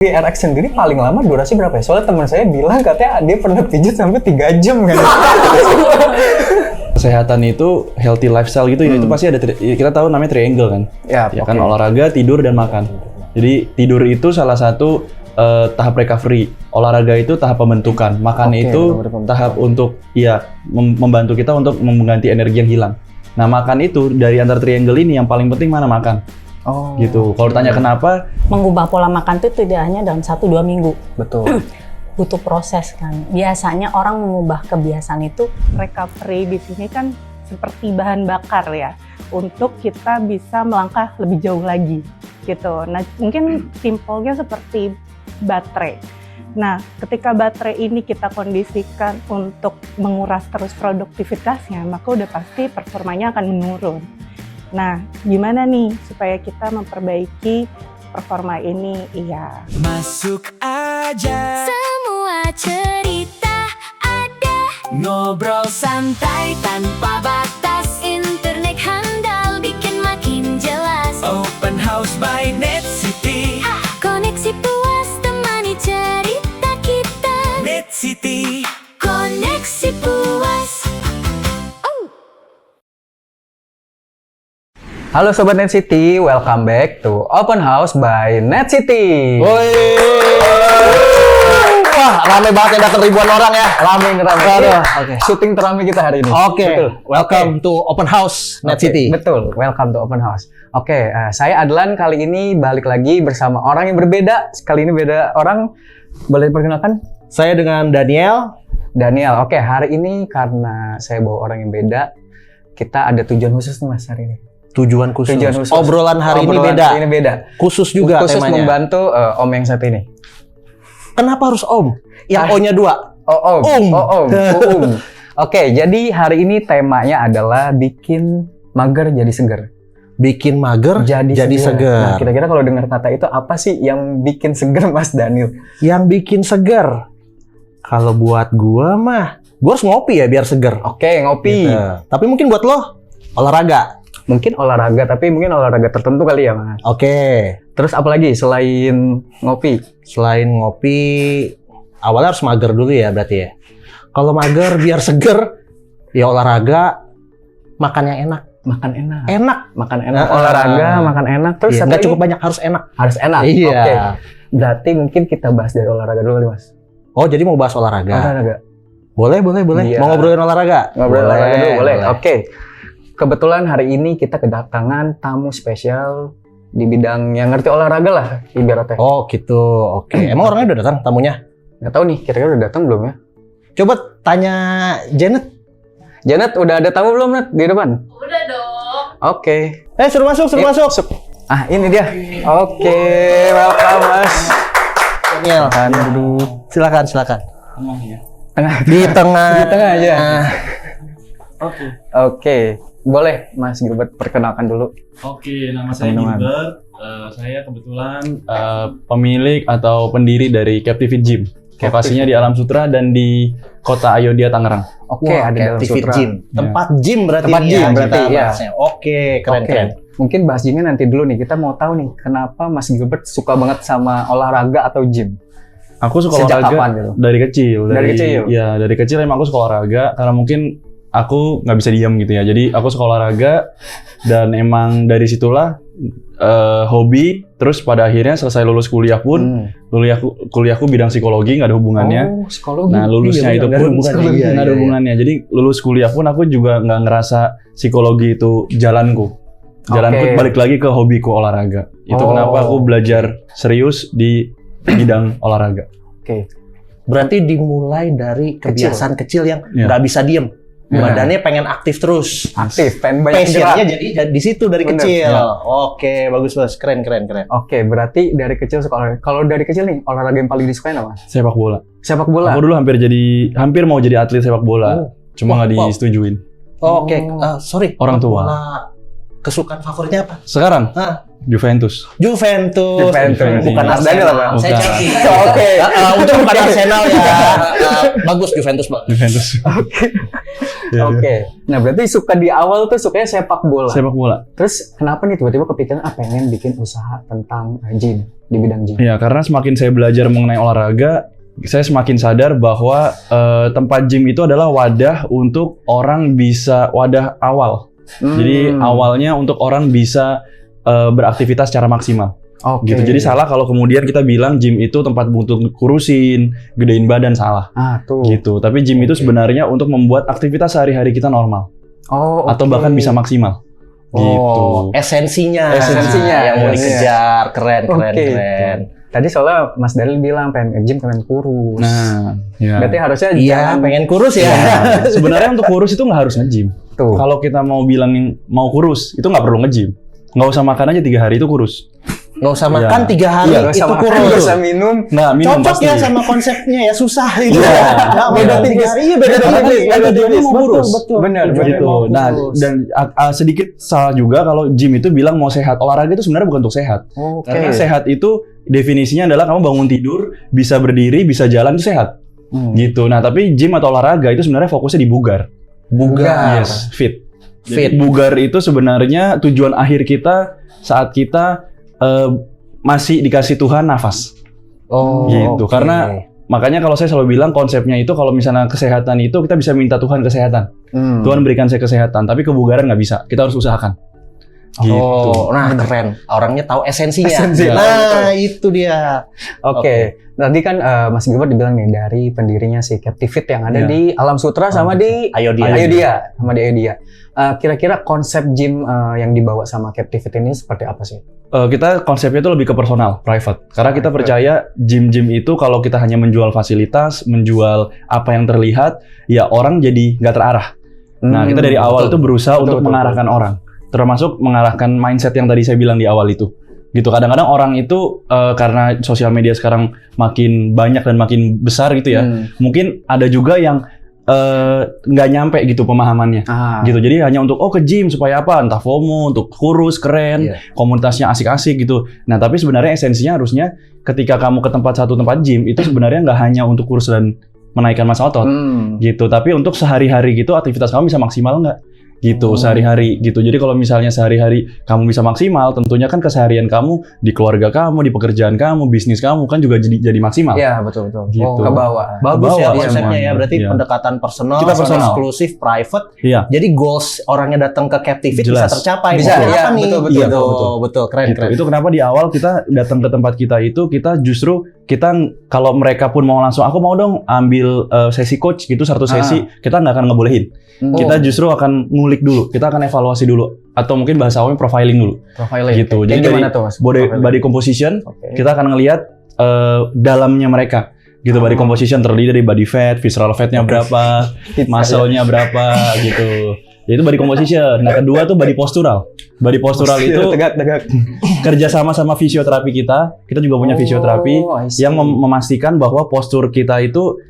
Di RX sendiri paling lama durasi berapa ya? Soalnya teman saya bilang katanya dia pernah pijat sampai 3 jam kan. Kesehatan itu healthy lifestyle gitu ya, itu pasti ada, kita tahu namanya triangle kan. Ya Kan olahraga, tidur, dan makan. Jadi tidur itu salah satu tahap recovery, olahraga itu tahap pembentukan, makan itu tahap untuk membantu kita untuk mengganti energi yang hilang. Nah makan itu dari antar triangle ini yang paling penting mana makan. Gitu. Kalau tanya kenapa? Mengubah pola makan itu tidak hanya dalam 1-2 minggu. Betul. Butuh proses kan. Biasanya orang mengubah kebiasaan itu recovery di sini kan seperti bahan bakar ya, untuk kita bisa melangkah lebih jauh lagi gitu. Nah, mungkin simpelnya seperti baterai. Nah, ketika baterai ini kita kondisikan untuk menguras terus produktivitasnya, maka udah pasti performanya akan menurun. Nah, gimana nih supaya kita memperbaiki performa ini? Iya. Masuk aja. Semua cerita ada. Ngobrol santai tanpa batas. Internet handal bikin makin jelas. Open House by Net City. Koneksi puas temani cerita kita. Net City. Koneksi puas. Halo Sobat Net City, welcome back to Open House by Net City. Woi, wah rame banget yang datang ribuan orang ya. Rame. Oke. Syuting terame kita hari ini. Oke, welcome to Open House Net City. Betul, welcome to Open House. Oke, saya Adlan kali ini balik lagi bersama orang yang berbeda. Kali ini beda orang. Boleh diperkenalkan? Saya dengan Daniel. Oke, hari ini karena saya bawa orang yang beda, kita ada tujuan khusus nih Mas hari ini. Tujuan khusus. Obrolan hari ini beda. Khusus juga khusus temanya. Membantu Om yang satu ini. Kenapa harus Om? Yang O-nya 2. Om. Oke, jadi hari ini temanya adalah bikin mager jadi seger. Bikin mager jadi seger. Nah, kira-kira kalau dengar kata itu apa sih yang bikin seger Mas Daniel? Yang bikin seger. Kalau buat gua mah, gua harus ngopi ya biar seger. Oke, ngopi. Gitu. Tapi mungkin buat lo olahraga. Mungkin olahraga, tapi mungkin olahraga tertentu kali ya Mas. Oke. Terus apa lagi selain ngopi? Selain ngopi, awalnya harus mager dulu ya berarti ya. Kalau mager biar seger, ya olahraga, makan yang enak. Makan enak. Olahraga, makan enak. Terus iya, nggak cukup banyak, harus enak. Harus enak. Iya. Oke. Berarti mungkin kita bahas dari olahraga dulu nih Mas. Oh, jadi mau bahas olahraga? Olahraga. Boleh. Iya. Mau ngobrolin olahraga? Olahraga dulu, boleh. Oke. Kebetulan hari ini kita kedatangan tamu spesial di bidang yang ngerti olahraga lah ibaratnya. Oh gitu, oke. Emang orangnya udah datang tamunya? Nggak tahu nih, kira-kira udah datang belum ya? Coba tanya Janet. Janet, udah ada tamu belum Nat di depan? Udah dong. Oke. Suruh masuk. Ah, ini dia. Oke, welcome Mas. Daniel, duduk. silakan. Tengah. Di tengah. Di tengah aja. Oke. Oke. Boleh Mas Gilbert perkenalkan dulu. Oke, nama saya Teman-teman. Gilbert. Saya kebetulan pemilik atau pendiri dari Captivate Gym. Lokasinya di Alam Sutra dan di Kota Ayodhya, Tangerang. Oke, ada dalam Captivate sutra. Gym. Tempat gym berarti. Tempat ini gym ya, berarti, kita iya. bahasnya. Oke, keren. Mungkin bahas gymnya nanti dulu nih. Kita mau tahu nih, kenapa Mas Gilbert suka banget sama olahraga atau gym? Aku suka Sejak olahraga kapan gitu? dari kecil. Dari kecil? Ya, dari kecil emang aku suka olahraga karena mungkin aku nggak bisa diam gitu ya. Jadi aku suka olahraga dan emang dari situlah hobi. Terus pada akhirnya selesai lulus kuliah pun, kuliahku bidang psikologi, nggak ada hubungannya. Oh, psikologi. Nah lulusnya Iya, itu nggak ada pun hubungannya. nggak ada Iya. hubungannya. Jadi lulus kuliah pun aku juga nggak ngerasa psikologi itu jalanku. Jalanku Oke. balik lagi ke hobiku olahraga. Itu kenapa aku belajar serius di bidang olahraga. Oke. Berarti dimulai dari kebiasaan kecil yang Iya. nggak bisa diem. Iya. Badannya pengen aktif terus. Aktif, pengen banyak Passionnya gerak. jadi di situ dari Bener. kecil. Ya. Oke, bagus. Keren. Oke, berarti dari kecil suka olahraga. Kalau dari kecil nih, olahraga yang paling disukain apa? Sepak bola. Sepak bola. Aku dulu hampir mau jadi atlet sepak bola. Cuma nggak Wow. disetujuin. Oke, sorry. Orang tua. Bola kesukaan favoritnya apa? Sekarang Hah? Juventus. Juventus. Bukan Iya. Arsenal Apa? Saya Bukan. Chelsea. Oke. Untuk bukan Arsenal ya. Bagus Juventus bagus. Juventus. Ya, Oke. Nah, berarti suka di awal tuh sukanya sepak bola. Sepak bola. Terus kenapa nih tiba-tiba kepikiran pengen bikin usaha tentang gym, di bidang gym? Ya, karena semakin saya belajar mengenai olahraga, saya semakin sadar bahwa tempat gym itu adalah wadah untuk orang bisa, wadah awal. Jadi awalnya untuk orang bisa beraktivitas secara maksimal. Oke. Gitu. Jadi salah kalau kemudian kita bilang gym itu tempat untuk kurusin, gedein badan, salah. Tuh. Gitu. Tapi gym itu sebenarnya untuk membuat aktivitas sehari-hari kita normal Oh, atau oke. bahkan bisa maksimal. Gitu. Esensinya. Esensinya, yang mau iya. dikejar, keren. Oke. Tadi soalnya Mas Daryl bilang pengen nge-gym, pengen kurus. Nah, ya. Berarti harusnya Iya, jangan pengen kurus ya. Ya, sebenarnya untuk kurus itu nggak harus nge-gym. tuh. Kalau kita mau bilang mau kurus, itu nggak perlu nge-gym. Nggak usah makan aja 3 hari itu kurus. Nggak usah makan Iya. 3 hari Nggak usah itu makan, kurus. nggak usah minum. Nggak, minum Cocok pasti. ya sama konsepnya ya, susah itu. Iya. Nggak beda Beda 3 hari, iya beda Beda 3 hari. tipis, beda Tujuannya tipis. mau kurus. Betul. Benar, Tujuannya Gitu. mau Nah, kurus. dan sedikit salah juga kalau gym itu bilang mau sehat. Olahraga itu sebenarnya bukan untuk sehat. Oke. Karena sehat itu definisinya adalah kamu bangun tidur, bisa berdiri, bisa jalan itu sehat. Gitu. Nah, tapi gym atau olahraga itu sebenarnya fokusnya di bugar. Bugar. Yes, fit. Fit. Jadi, bugar itu sebenarnya tujuan akhir kita saat kita masih dikasih Tuhan nafas. Oh, Gitu. oke. Karena makanya kalau saya selalu bilang konsepnya itu kalau misalnya kesehatan itu kita bisa minta Tuhan kesehatan. Tuhan berikan saya kesehatan, tapi kebugaran nggak bisa. Kita harus usahakan. Gitu. Oh, nah keren. Orangnya tahu esensinya. Esensi. Nah, itu dia. Oke. Tadi kan Mas Gilbert dibilang nih dari pendirinya si Captivit yang ada Iya. di Alam Sutra sama di Ayo dia. sama di Ayodhya. Kira-kira konsep gym yang dibawa sama Captivit ini seperti apa sih? Kita konsepnya itu lebih ke personal, private. Karena kita Private. percaya gym-gym itu kalau kita hanya menjual fasilitas, menjual apa yang terlihat, ya orang jadi nggak terarah. Nah, kita dari awal itu berusaha untuk mengarahkan orang. Termasuk mengarahkan mindset yang tadi saya bilang di awal itu. Gitu. Kadang-kadang orang itu karena sosial media sekarang makin banyak dan makin besar gitu ya. Mungkin ada juga yang nggak nyampe gitu pemahamannya. Gitu. Jadi hanya untuk ke gym supaya apa? Entah FOMO, untuk kurus, keren, komunitasnya asik-asik gitu. Nah, tapi sebenarnya esensinya harusnya ketika kamu ke satu tempat gym itu sebenarnya nggak hanya untuk kurus dan menaikkan massa otot gitu, tapi untuk sehari-hari gitu aktivitas kamu bisa maksimal nggak? Gitu, sehari-hari gitu. Jadi kalau misalnya sehari-hari kamu bisa maksimal, tentunya kan keseharian kamu di keluarga kamu, di pekerjaan kamu, bisnis kamu kan juga jadi maksimal. Iya, betul. Gitu. Ke bawah. Bagus ya Bawah konsepnya semuanya. ya. Berarti Iya. pendekatan personal, Kita personal. eksklusif, private. Iya. Jadi goals orangnya datang ke Captivit bisa Jelas. tercapai. Bisa, Mungkin iya, apa nih? betul, Iya, betul. Keren, Gitu. keren. Itu kenapa di awal kita datang ke tempat kita itu kita justru kalau mereka pun mau langsung aku mau dong ambil sesi coach gitu satu sesi, kita nggak akan ngebolehin. Kita justru akan ngulik dulu, kita akan evaluasi dulu atau mungkin bahasa awalnya profiling dulu. Profiling. Gitu. Jadi Jadi gimana dari tuh, Mas? Body Profiling. composition Oke. kita akan ngelihat dalamnya mereka. Gitu, body composition terdiri dari body fat, visceral fatnya berapa, muscle-nya berapa gitu. Itu body composition. Nah, kedua tuh body postural. Body postural itu tegak. kerja sama fisioterapi kita juga punya fisioterapi I see. yang memastikan bahwa postur kita itu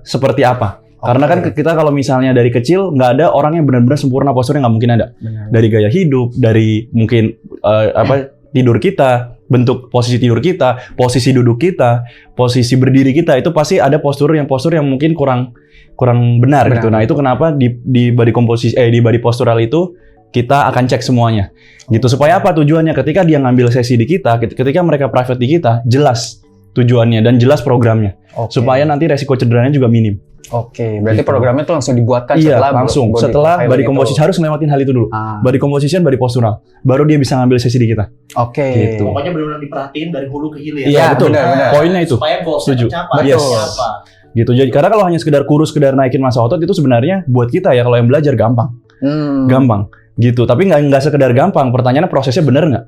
seperti apa. Karena kan kita kalau misalnya dari kecil nggak ada orang yang benar-benar sempurna posturnya, nggak mungkin ada. Benar. Dari gaya hidup, dari mungkin tidur kita, bentuk posisi tidur kita, posisi duduk kita, posisi berdiri kita itu pasti ada postur yang mungkin kurang benar gitu. Nah, itu kenapa di body composition di body postural itu kita akan cek semuanya. Gitu supaya apa tujuannya? Ketika dia ngambil sesi di kita, ketika mereka private di kita, jelas tujuannya dan jelas programnya. Oke. Supaya nanti resiko cederanya juga minim. Oke, berarti Gitu. programnya tuh langsung dibuatkan Iya, setelah langsung. body Setelah profiling body itu. composition harus ngelewatin hal itu dulu. Ah, Body composition, body postural. Baru dia bisa ngambil sesi di kita. Oke. Gitu. Pokoknya benar-benar diperhatiin dari hulu ke hilir. Iya, betul. benar. Poinnya itu. Supaya goals Setuju. tercapai. Yes. Apa? Gitu. Jadi karena kalau hanya sekedar kurus, sekedar naikin massa otot itu sebenarnya buat kita ya kalau yang belajar gampang. Gampang. Gitu. Tapi nggak sekedar gampang. Pertanyaannya prosesnya bener nggak?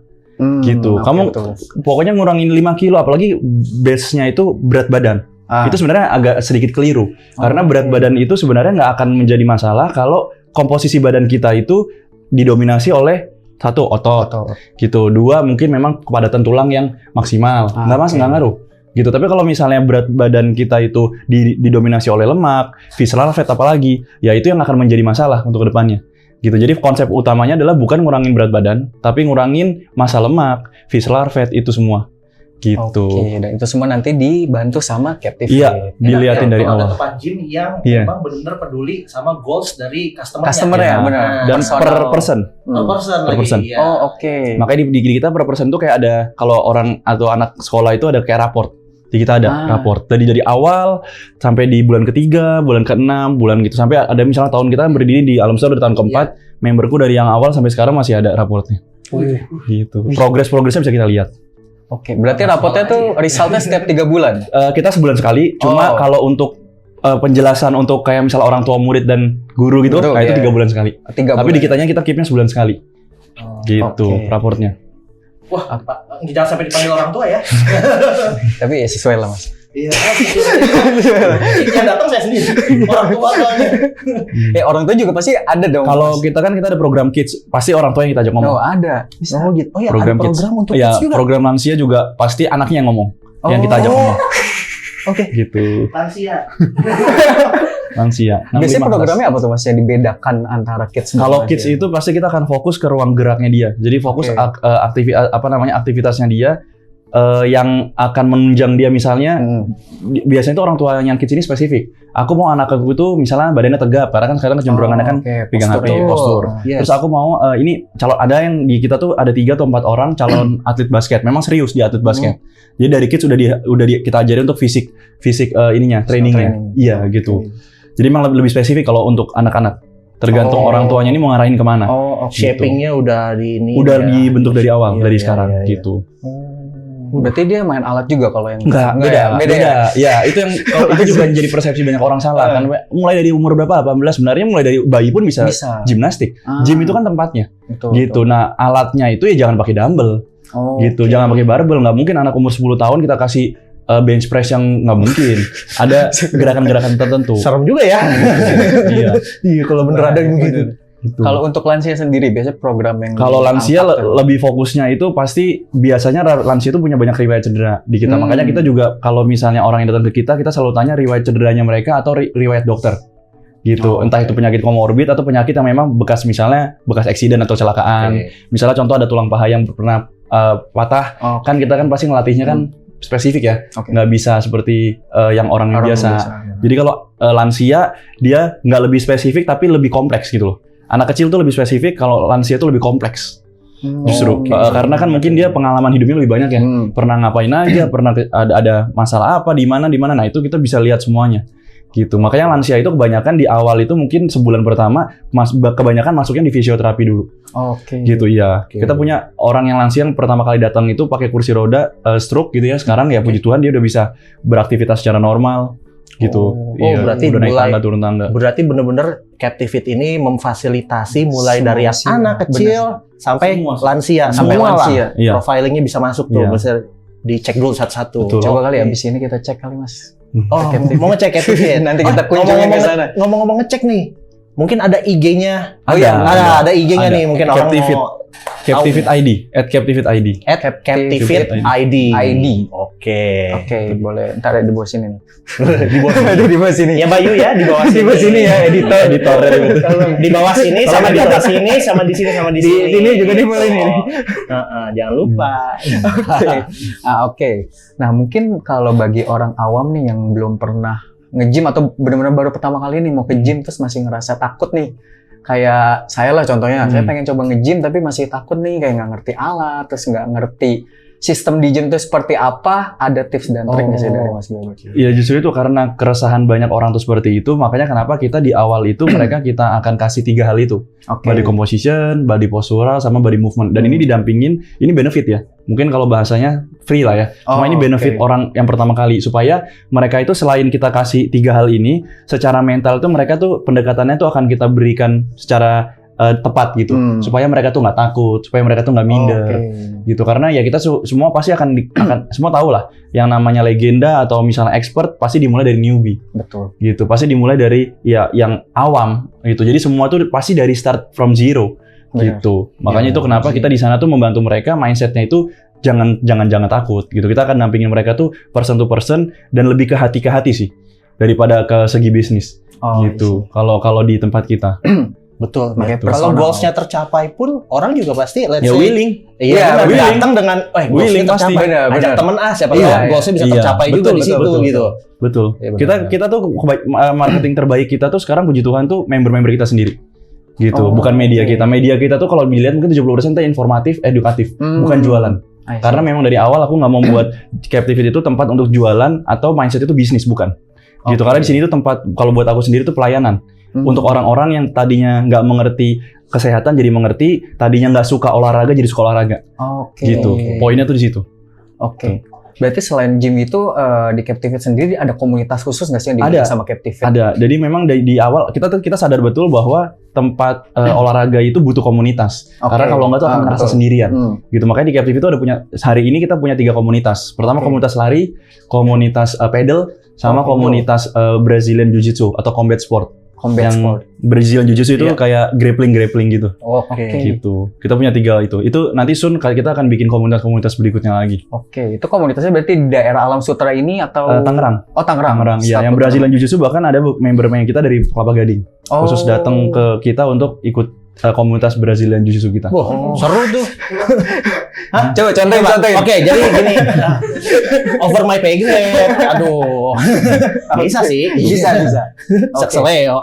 Gitu. Oke, Kamu betul. pokoknya ngurangin 5 kilo apalagi base-nya itu berat badan. Itu sebenarnya agak sedikit keliru. Karena berat badan itu sebenarnya nggak akan menjadi masalah kalau komposisi badan kita itu didominasi oleh satu otot, gitu. Dua mungkin memang kepadatan tulang yang maksimal. Nggak ngaruh. Gitu. Tapi kalau misalnya berat badan kita itu didominasi oleh lemak, visceral fat apalagi, ya itu yang akan menjadi masalah untuk kedepannya. Gitu. Jadi konsep utamanya adalah bukan ngurangin berat badan, tapi ngurangin massa lemak, visceral fat itu semua. Gitu. Oke, dan itu semua nanti dibantu sama Captive Iya, Fit. diliatin dari Kalau ada awal. tempat gym yang Iya. memang benar-benar peduli sama goals dari customer-nya. Customer ya, benar. Dan Personal. per person. Per person Per lagi. person. Iya. Oh, oke. Makanya di kita per person tuh kayak ada, kalau orang atau anak sekolah itu ada kayak raport. Di kita ada raport. Dari awal sampai di bulan ketiga, bulan ke-6, bulan gitu. Sampai ada misalnya tahun kita berdiri di Alam Store di tahun keempat, memberku dari yang awal sampai sekarang masih ada raportnya. Gitu. Progresnya bisa kita lihat. Oke, berarti rapotnya tuh resultnya setiap 3 bulan. Kita sebulan sekali. Cuma kalau untuk penjelasan untuk kayak misal orang tua murid dan guru gitu, Betul, nah itu iya. 3 bulan sekali. 3 Tapi bulan. di kitanya kita keepnya sebulan sekali. Gitu Oke. raportnya. Wah, Pak, jangan sampai dipanggil orang tua ya. Tapi ya sesuai lah, Mas. Iya. Yang datang saya sendiri. Orang tua soalnya. Orang tua juga pasti ada dong. Kalau Mas. kita kan kita ada program kids, pasti orang tua yang kita ajak ngomong. Oh, ada. Bisa. Oh gitu. Oh ya, Program ada kids. program untuk Ya, kids juga. program lansia juga pasti anaknya yang ngomong. Yang kita ajak ngomong. Oke. Gitu. Lansia. Lansia. Biasanya 15. programnya apa tuh Mas yang dibedakan antara kids dan Kalau lansia? kids itu pasti kita akan fokus ke ruang geraknya dia. Jadi fokus Oke. aktivitasnya dia yang akan menunjang dia misalnya. Biasanya itu orang tua yang kids ini spesifik. Aku mau anak aku itu misalnya badannya tegap karena kan sekarang kecenderungannya kan pegang HP, postur. Yes. Terus aku mau ini calon, ada yang di kita tuh ada 3 atau 4 orang calon atlet basket. Memang serius di atlet basket. Jadi dari kids kita ajarin untuk fisik ininya, trainingnya. training. Iya gitu. Jadi memang lebih spesifik kalau untuk anak-anak. Tergantung orang tuanya ini mau ngarahin kemana. Oh, oke. Shapingnya udah di ini. Udah ya. dibentuk dari awal, Iya, dari iya, sekarang iya, iya. gitu. Berarti dia main alat juga kalau yang Enggak, ya? beda. Ya, itu yang itu juga jadi persepsi banyak orang salah kan. Mulai dari umur berapa? 18 sebenarnya mulai dari bayi pun bisa Bisa. gimnastik. Gym itu kan tempatnya. Betul, Gitu. Nah, alatnya itu ya jangan pakai dumbbell. Oh, Gitu. oke. Jangan pakai barbell. Nggak mungkin anak umur 10 tahun kita kasih bench press yang nggak mungkin. Ada gerakan-gerakan tertentu. Serem juga ya. Iya. Iya, kalau bener ada yang begitu. Gitu. Kalau untuk lansia sendiri biasanya program yang Kalau lansia diangkat tuh. lebih fokusnya itu pasti biasanya lansia itu punya banyak riwayat cedera di kita. Makanya kita juga kalau misalnya orang yang datang ke kita selalu tanya riwayat cederanya mereka atau riwayat dokter. Gitu. Entah itu penyakit komorbid atau penyakit yang memang bekas eksiden atau kecelakaan. Misalnya contoh ada tulang paha yang pernah patah, kan kita kan pasti ngelatihnya kan spesifik ya. Nggak bisa seperti yang orang biasa. Jadi kalau lansia dia nggak lebih spesifik tapi lebih kompleks gitu loh. Anak kecil tuh lebih spesifik, kalau lansia tuh lebih kompleks. Justru karena kan mungkin dia pengalaman hidupnya lebih banyak ya. Pernah ngapain aja, pernah ada masalah apa di mana. Nah, itu kita bisa lihat semuanya. Gitu. Makanya lansia itu kebanyakan di awal itu mungkin sebulan pertama kebanyakan masuknya di fisioterapi dulu. Gitu ya. Kita punya orang yang lansia yang pertama kali datang itu pakai kursi roda, stroke gitu ya. Sekarang ya puji Tuhan dia udah bisa beraktivitas secara normal. Gitu. Berarti udah naik mulai tangga turun tangga. Berarti bener-bener Captive Fit ini memfasilitasi mulai Semua dari yang usia. anak kecil sampai Semua. lansia, Sampai semua lansia. lah. Iya. Profilingnya bisa masuk tuh, Iya. bisa dicek dulu satu-satu. Betul. Coba kali abis ini kita cek kali Mas. Oh, mau ngecek Captive Fit. Nanti kita kunjungin ke sana. Ngomong-ngomong ngecek nih, mungkin ada IG-nya. Oh iya, ada IG-nya Ada. nih, mungkin Captive orang Fit. mau Captive Fit ID, @CaptiveFit ID. Captive Fit ID. Oke. Oke, boleh. Ntar di bawah sini nih. Di bawah Ada di bawah sini. ya Bayu ya, di bawah sini. Di bawah sini ya, editor. Di bawah sini sama di atas sini sama di sini sama di Di sini. sini juga dimulai nih. Jangan lupa. Oke. Nah, mungkin kalau bagi orang awam nih yang belum pernah nge-gym atau benar-benar baru pertama kali nih mau ke gym terus masih ngerasa takut nih. Kayak saya lah contohnya, saya pengen coba nge-gym tapi masih takut nih, kayak nggak ngerti alat, terus nggak ngerti sistem di gym itu seperti apa, ada tips dan trik nggak sih dari Mas Bobot? Ya justru itu karena keresahan banyak orang tuh seperti itu, makanya kenapa kita di awal itu kita akan kasih 3 hal itu. Body composition, body postural, sama body movement. Dan ini didampingin, ini benefit ya. Mungkin kalau bahasanya free lah ya. Cuma ini benefit orang yang pertama kali. Supaya mereka itu selain kita kasih 3 hal ini, secara mental tuh mereka tuh pendekatannya tuh akan kita berikan secara tepat gitu. Supaya mereka tuh nggak takut, supaya mereka tuh nggak minder. Gitu. Karena ya kita semua pasti akan semua tahu lah. Yang namanya legenda atau misalnya expert pasti dimulai dari newbie. Betul. Gitu. Pasti dimulai dari ya yang awam gitu. Jadi semua tuh pasti dari start from zero. Gitu. Makanya itu kenapa kita di sana tuh membantu mereka mindsetnya itu jangan takut gitu. Kita akan nampingin mereka tuh person to person dan lebih ke hati sih daripada ke segi bisnis gitu. Kalau di tempat kita. Betul. Makanya Kalau personal. goalsnya tercapai pun orang juga pasti let's Ya say, willing. Iya, benar, willing. datang dengan goalsnya Willing pasti. tercapai. Benar, Ajak benar. temen siapa Iya, tahu iya. goalsnya bisa Iya, tercapai juga betul, di situ betul, gitu. Betul. Iya, benar, kita benar. kita tuh marketing terbaik kita tuh sekarang puji Tuhan tuh member-member kita sendiri. Gitu, Oh, bukan media oke. kita. Media kita tuh kalau dilihat mungkin 70% itu informatif, edukatif, bukan jualan. I see. Karena memang dari awal aku nggak mau membuat Captivate itu tempat untuk jualan atau mindset itu bisnis, bukan. Gitu, Oke. karena di sini tuh tempat, kalau buat aku sendiri tuh pelayanan. Untuk orang-orang yang tadinya nggak mengerti kesehatan jadi mengerti, tadinya nggak suka olahraga jadi suka olahraga. Oke. Gitu. Poinnya tuh di situ. Oke. Berarti selain gym itu di Captivate sendiri ada komunitas khusus nggak sih yang dibikin Ada. sama Captivate? Ada. Jadi memang di awal kita sadar betul bahwa tempat olahraga itu butuh komunitas. Oke. Karena kalau nggak tuh akan merasa betul. sendirian. Hmm. Gitu. Makanya di Captivate itu ada punya, hari ini kita punya 3 komunitas. Pertama Oke. komunitas lari, komunitas pedal, sama Oh, komunitas Brazilian Jiu-Jitsu atau combat sport. Combat yang sport. Brazilian Jiu-Jitsu itu Iya. kayak grappling gitu. Oke. Gitu. Kita punya 3 itu. Itu nanti soon kita akan bikin komunitas-komunitas berikutnya lagi. Oke. Itu komunitasnya berarti di daerah Alam Sutra ini atau Tangerang. Oh, Tangerang. Tangerang. Ya, yang Satu Brazilian Jiu-Jitsu bahkan ada member-member kita dari Kelapa Gading. Tangerang. Khusus datang ke kita untuk ikut komunitas Brazilian Jiu-Jitsu kita. Wah, seru tuh. Coba contohin. Oke, jadi gini. Over my pay grade. Aduh. Bisa sih. Bisa. Oke. Sekseleo.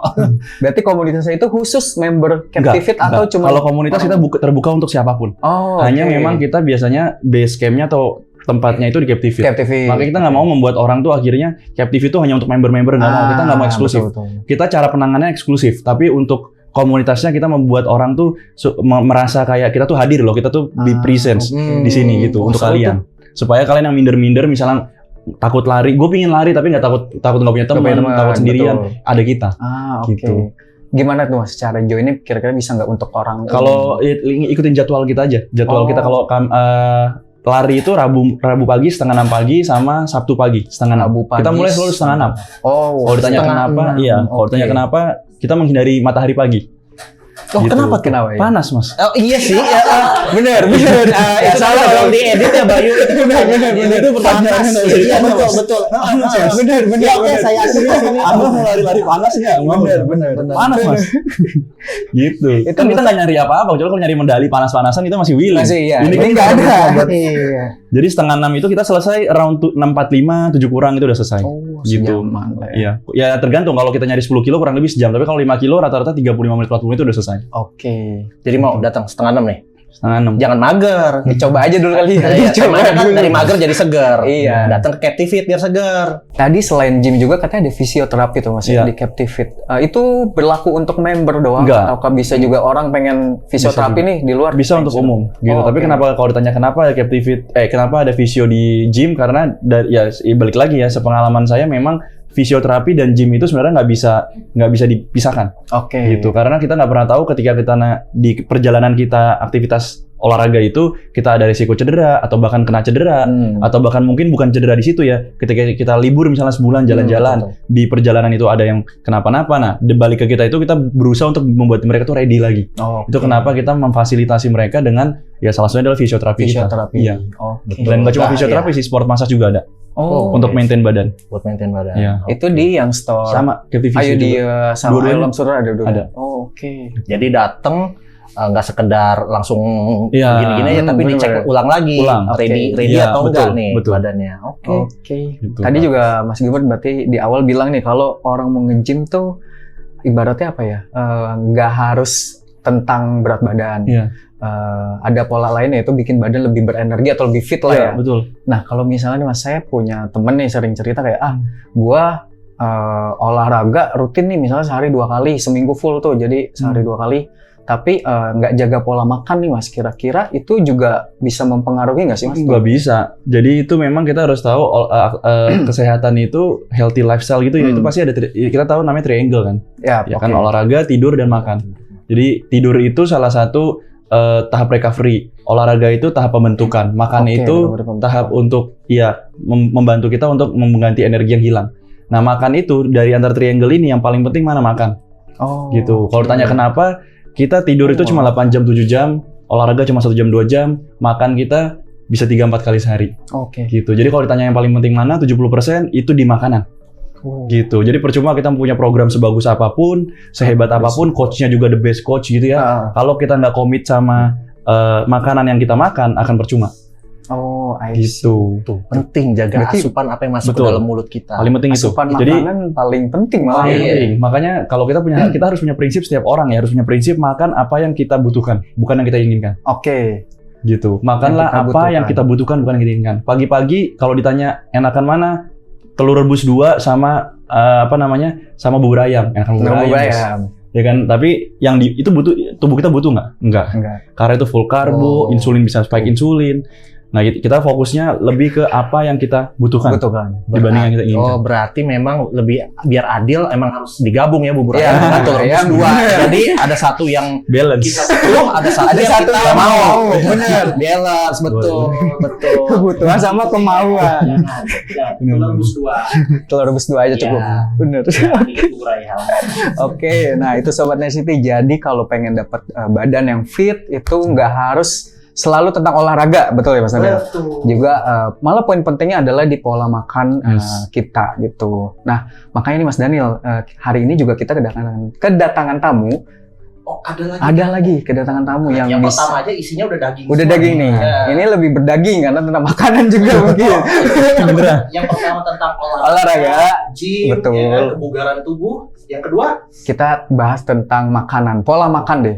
Berarti komunitasnya itu khusus member Captivate atau Enggak. cuma Kalau komunitas kita terbuka untuk siapapun. Oh, Hanya oke. memang kita biasanya base camp-nya atau tempatnya itu di Captivate. Captivate. Makanya kita nggak mau membuat orang tuh akhirnya Captivate itu hanya untuk member-member, nggak mau. Kita nggak mau eksklusif. Betul. Kita cara penanganannya eksklusif, tapi untuk komunitasnya kita membuat orang tuh merasa kayak kita tuh hadir loh, kita tuh di presence di sini gitu untuk seru kalian. Supaya kalian yang minder-minder misalnya takut lari, gue pingin lari tapi nggak takut nggak punya teman, takut sendirian, betul. ada kita. Oke. Gitu. Gimana tuh Mas cara joinnya kira-kira bisa nggak untuk orang Kalau ikutin jadwal kita aja, jadwal Oh. kita kalau lari itu Rabu pagi 5:30 pagi sama Sabtu pagi 5:30. Rabu pagi Kita mulai selalu 5:30. Oh, Kalau ditanya kenapa, iya. Kalau ditanya kenapa, kita menghindari matahari pagi. Oh, Gitu. kenapa tuh? Kenapa ya? Panas, Mas. Oh, iya sih. Bener. Itu salah dong di edit ya Bayu. Itu pertanyaan sih. Iya betul. Bener. Ya, oke, saya akhiri sini. Anda mau lari-lari panas nggak? Bener. Panas, Mas. Gitu. Itu Kan kita nggak nyari apa-apa. Kecuali kalau nyari medali panas-panasan itu masih willing. Masih iya. Ini kan nggak kita ada. buat- Iya. Jadi 5:30 itu kita selesai around 6:45, 7 kurang itu udah selesai. Oh, Gitu. sejaman lah ya. Iya. Ya tergantung, kalau kita nyari 10 kilo kurang lebih sejam. Tapi kalau 5 kilo rata-rata 35 menit 40 menit itu udah selesai. Oke. Jadi mau datang 5:30 nih. 5:30. Jangan mager. Coba aja dulu kali ya. Iya, Coba kan dulu. dari mager jadi seger. Iya. Datang ke Captivate biar seger. Tadi selain gym juga katanya ada fisioterapi tuh Mas Iya. di Captivate. Itu berlaku untuk member doang? Enggak. Ataukah bisa juga orang pengen fisioterapi Bisa nih di luar? Bisa untuk umum gitu. Oh, Tapi oke. kenapa kalau ditanya kenapa ada Captivate kenapa ada fisio di gym, karena ya balik lagi ya, sepengalaman saya memang fisioterapi dan gym itu sebenarnya nggak bisa dipisahkan Oke. gitu. Karena kita nggak pernah tahu ketika kita di perjalanan kita aktivitas olahraga itu kita ada risiko cedera atau bahkan kena cedera. Atau bahkan mungkin bukan cedera di situ ya, ketika kita libur misalnya sebulan jalan-jalan, di perjalanan itu ada yang kenapa-napa, nah balik ke kita itu kita berusaha untuk membuat mereka tuh ready lagi. Oh, Itu kenapa kita memfasilitasi mereka dengan ya salah satunya adalah fisioterapi kita. fisioterapi. Iya. Oke. Dan nggak cuma Nah, fisioterapi sih, sport massage juga ada Oh, untuk oke. maintain badan. Buat maintain badan. Iya. itu di yang store. Sama Captive Ayo Physio di juga. sama Dua-duanya. Alam Sutra ada dulu. Ada. Oh, oke. Jadi datang nggak sekedar langsung Iya. gini-gini aja, tapi bener. dicek ulang lagi. Ulang. Ready Iya, atau betul, enggak nih betul. badannya. Oke. Oke. Gitu. Tadi juga Mas Gilbert berarti di awal bilang nih kalau orang mau nge-gym tuh ibaratnya apa ya? Nggak harus tentang berat badan. Iya. Ada pola lain yaitu bikin badan lebih berenergi atau lebih fit lah Iya, ya. betul. Nah kalau misalnya nih Mas, saya punya temen nih sering cerita kayak gua olahraga rutin nih misalnya sehari 2 kali, seminggu full tuh jadi sehari 2 kali. Tapi nggak jaga pola makan nih Mas, kira-kira itu juga bisa mempengaruhi nggak sih Mas? Nggak bisa. Jadi itu memang kita harus tahu kesehatan itu healthy lifestyle gitu ya. Itu pasti ada kita tahu namanya triangle kan. Ya, Ya oke. kan, olahraga, tidur dan makan. Jadi tidur itu salah satu tahap recovery. Olahraga itu tahap pembentukan. Makan Oke, itu benar-benar pembentukan. tahap untuk membantu kita untuk mengganti energi yang hilang. Nah, makan itu dari antar triangle ini yang paling penting mana makan. Oh, Gitu. Kalau ditanya kenapa, kita tidur itu cuma 8 jam 7 jam, olahraga cuma 1 jam 2 jam, makan kita bisa 3-4 kali sehari. Oke. Gitu. Jadi kalau ditanya yang paling penting mana, 70% itu di makanan. gitu. Jadi percuma kita punya program sebagus apapun, sehebat apapun, coachnya juga the best coach gitu ya. Kalau kita nggak komit sama makanan yang kita makan, akan percuma. Oh, I see. Gitu. Tuh, penting jaga Berarti- asupan apa yang masuk Betul. ke dalam mulut kita. Paling penting itu. Asupan Jadi makanan paling penting malah. paling Iya. penting. Makanya kalau kita harus punya prinsip, setiap orang ya harus punya prinsip makan apa yang kita butuhkan, bukan yang kita inginkan. Oke. Gitu. Makanlah Yang kita apa butuhkan. yang kita butuhkan, bukan yang kita inginkan. Pagi-pagi kalau ditanya enakan mana, telur rebus 2 sama sama bubur ayam. Enakan bubur Bubur ayam. Bos. ayam. Ya kan, tapi yang itu tubuh kita butuh nggak? Enggak. Karena itu full karbo, insulin bisa spike insulin. Nah, kita fokusnya lebih ke apa yang kita butuhkan dibanding yang kita inginkan. Oh, berarti memang lebih biar adil emang harus digabung ya bubur Iya, ayam dan telur rebus ayam. 2. Jadi ada satu yang Balance. kita butuh, ada satu Ada yang satu kita yang mau. mau. Bener. Balance, betul. Betul. Kebutuhan sama kemauan. Telur rebus 2. Telur rebus 2 aja cukup. Iya. Bener. Bubur ayam. Oke, nah itu Sobat Nesiti. Jadi kalau pengen dapat badan yang fit itu nggak harus selalu tentang olahraga, betul ya Mas Nabil? Betul. Juga malah poin pentingnya adalah di pola makan kita gitu. Nah makanya nih Mas Daniel, hari ini juga kita kedatangan tamu. Oh, Ada lagi kedatangan tamu yang pertama aja isinya udah daging. udah semua. daging nih. Ya. Ini lebih berdaging karena tentang makanan juga mungkin. Yang pertama tentang Olahraga, gym, betul. ya kan, kebugaran tubuh. Yang kedua, Kita bahas tentang makanan, pola makan deh.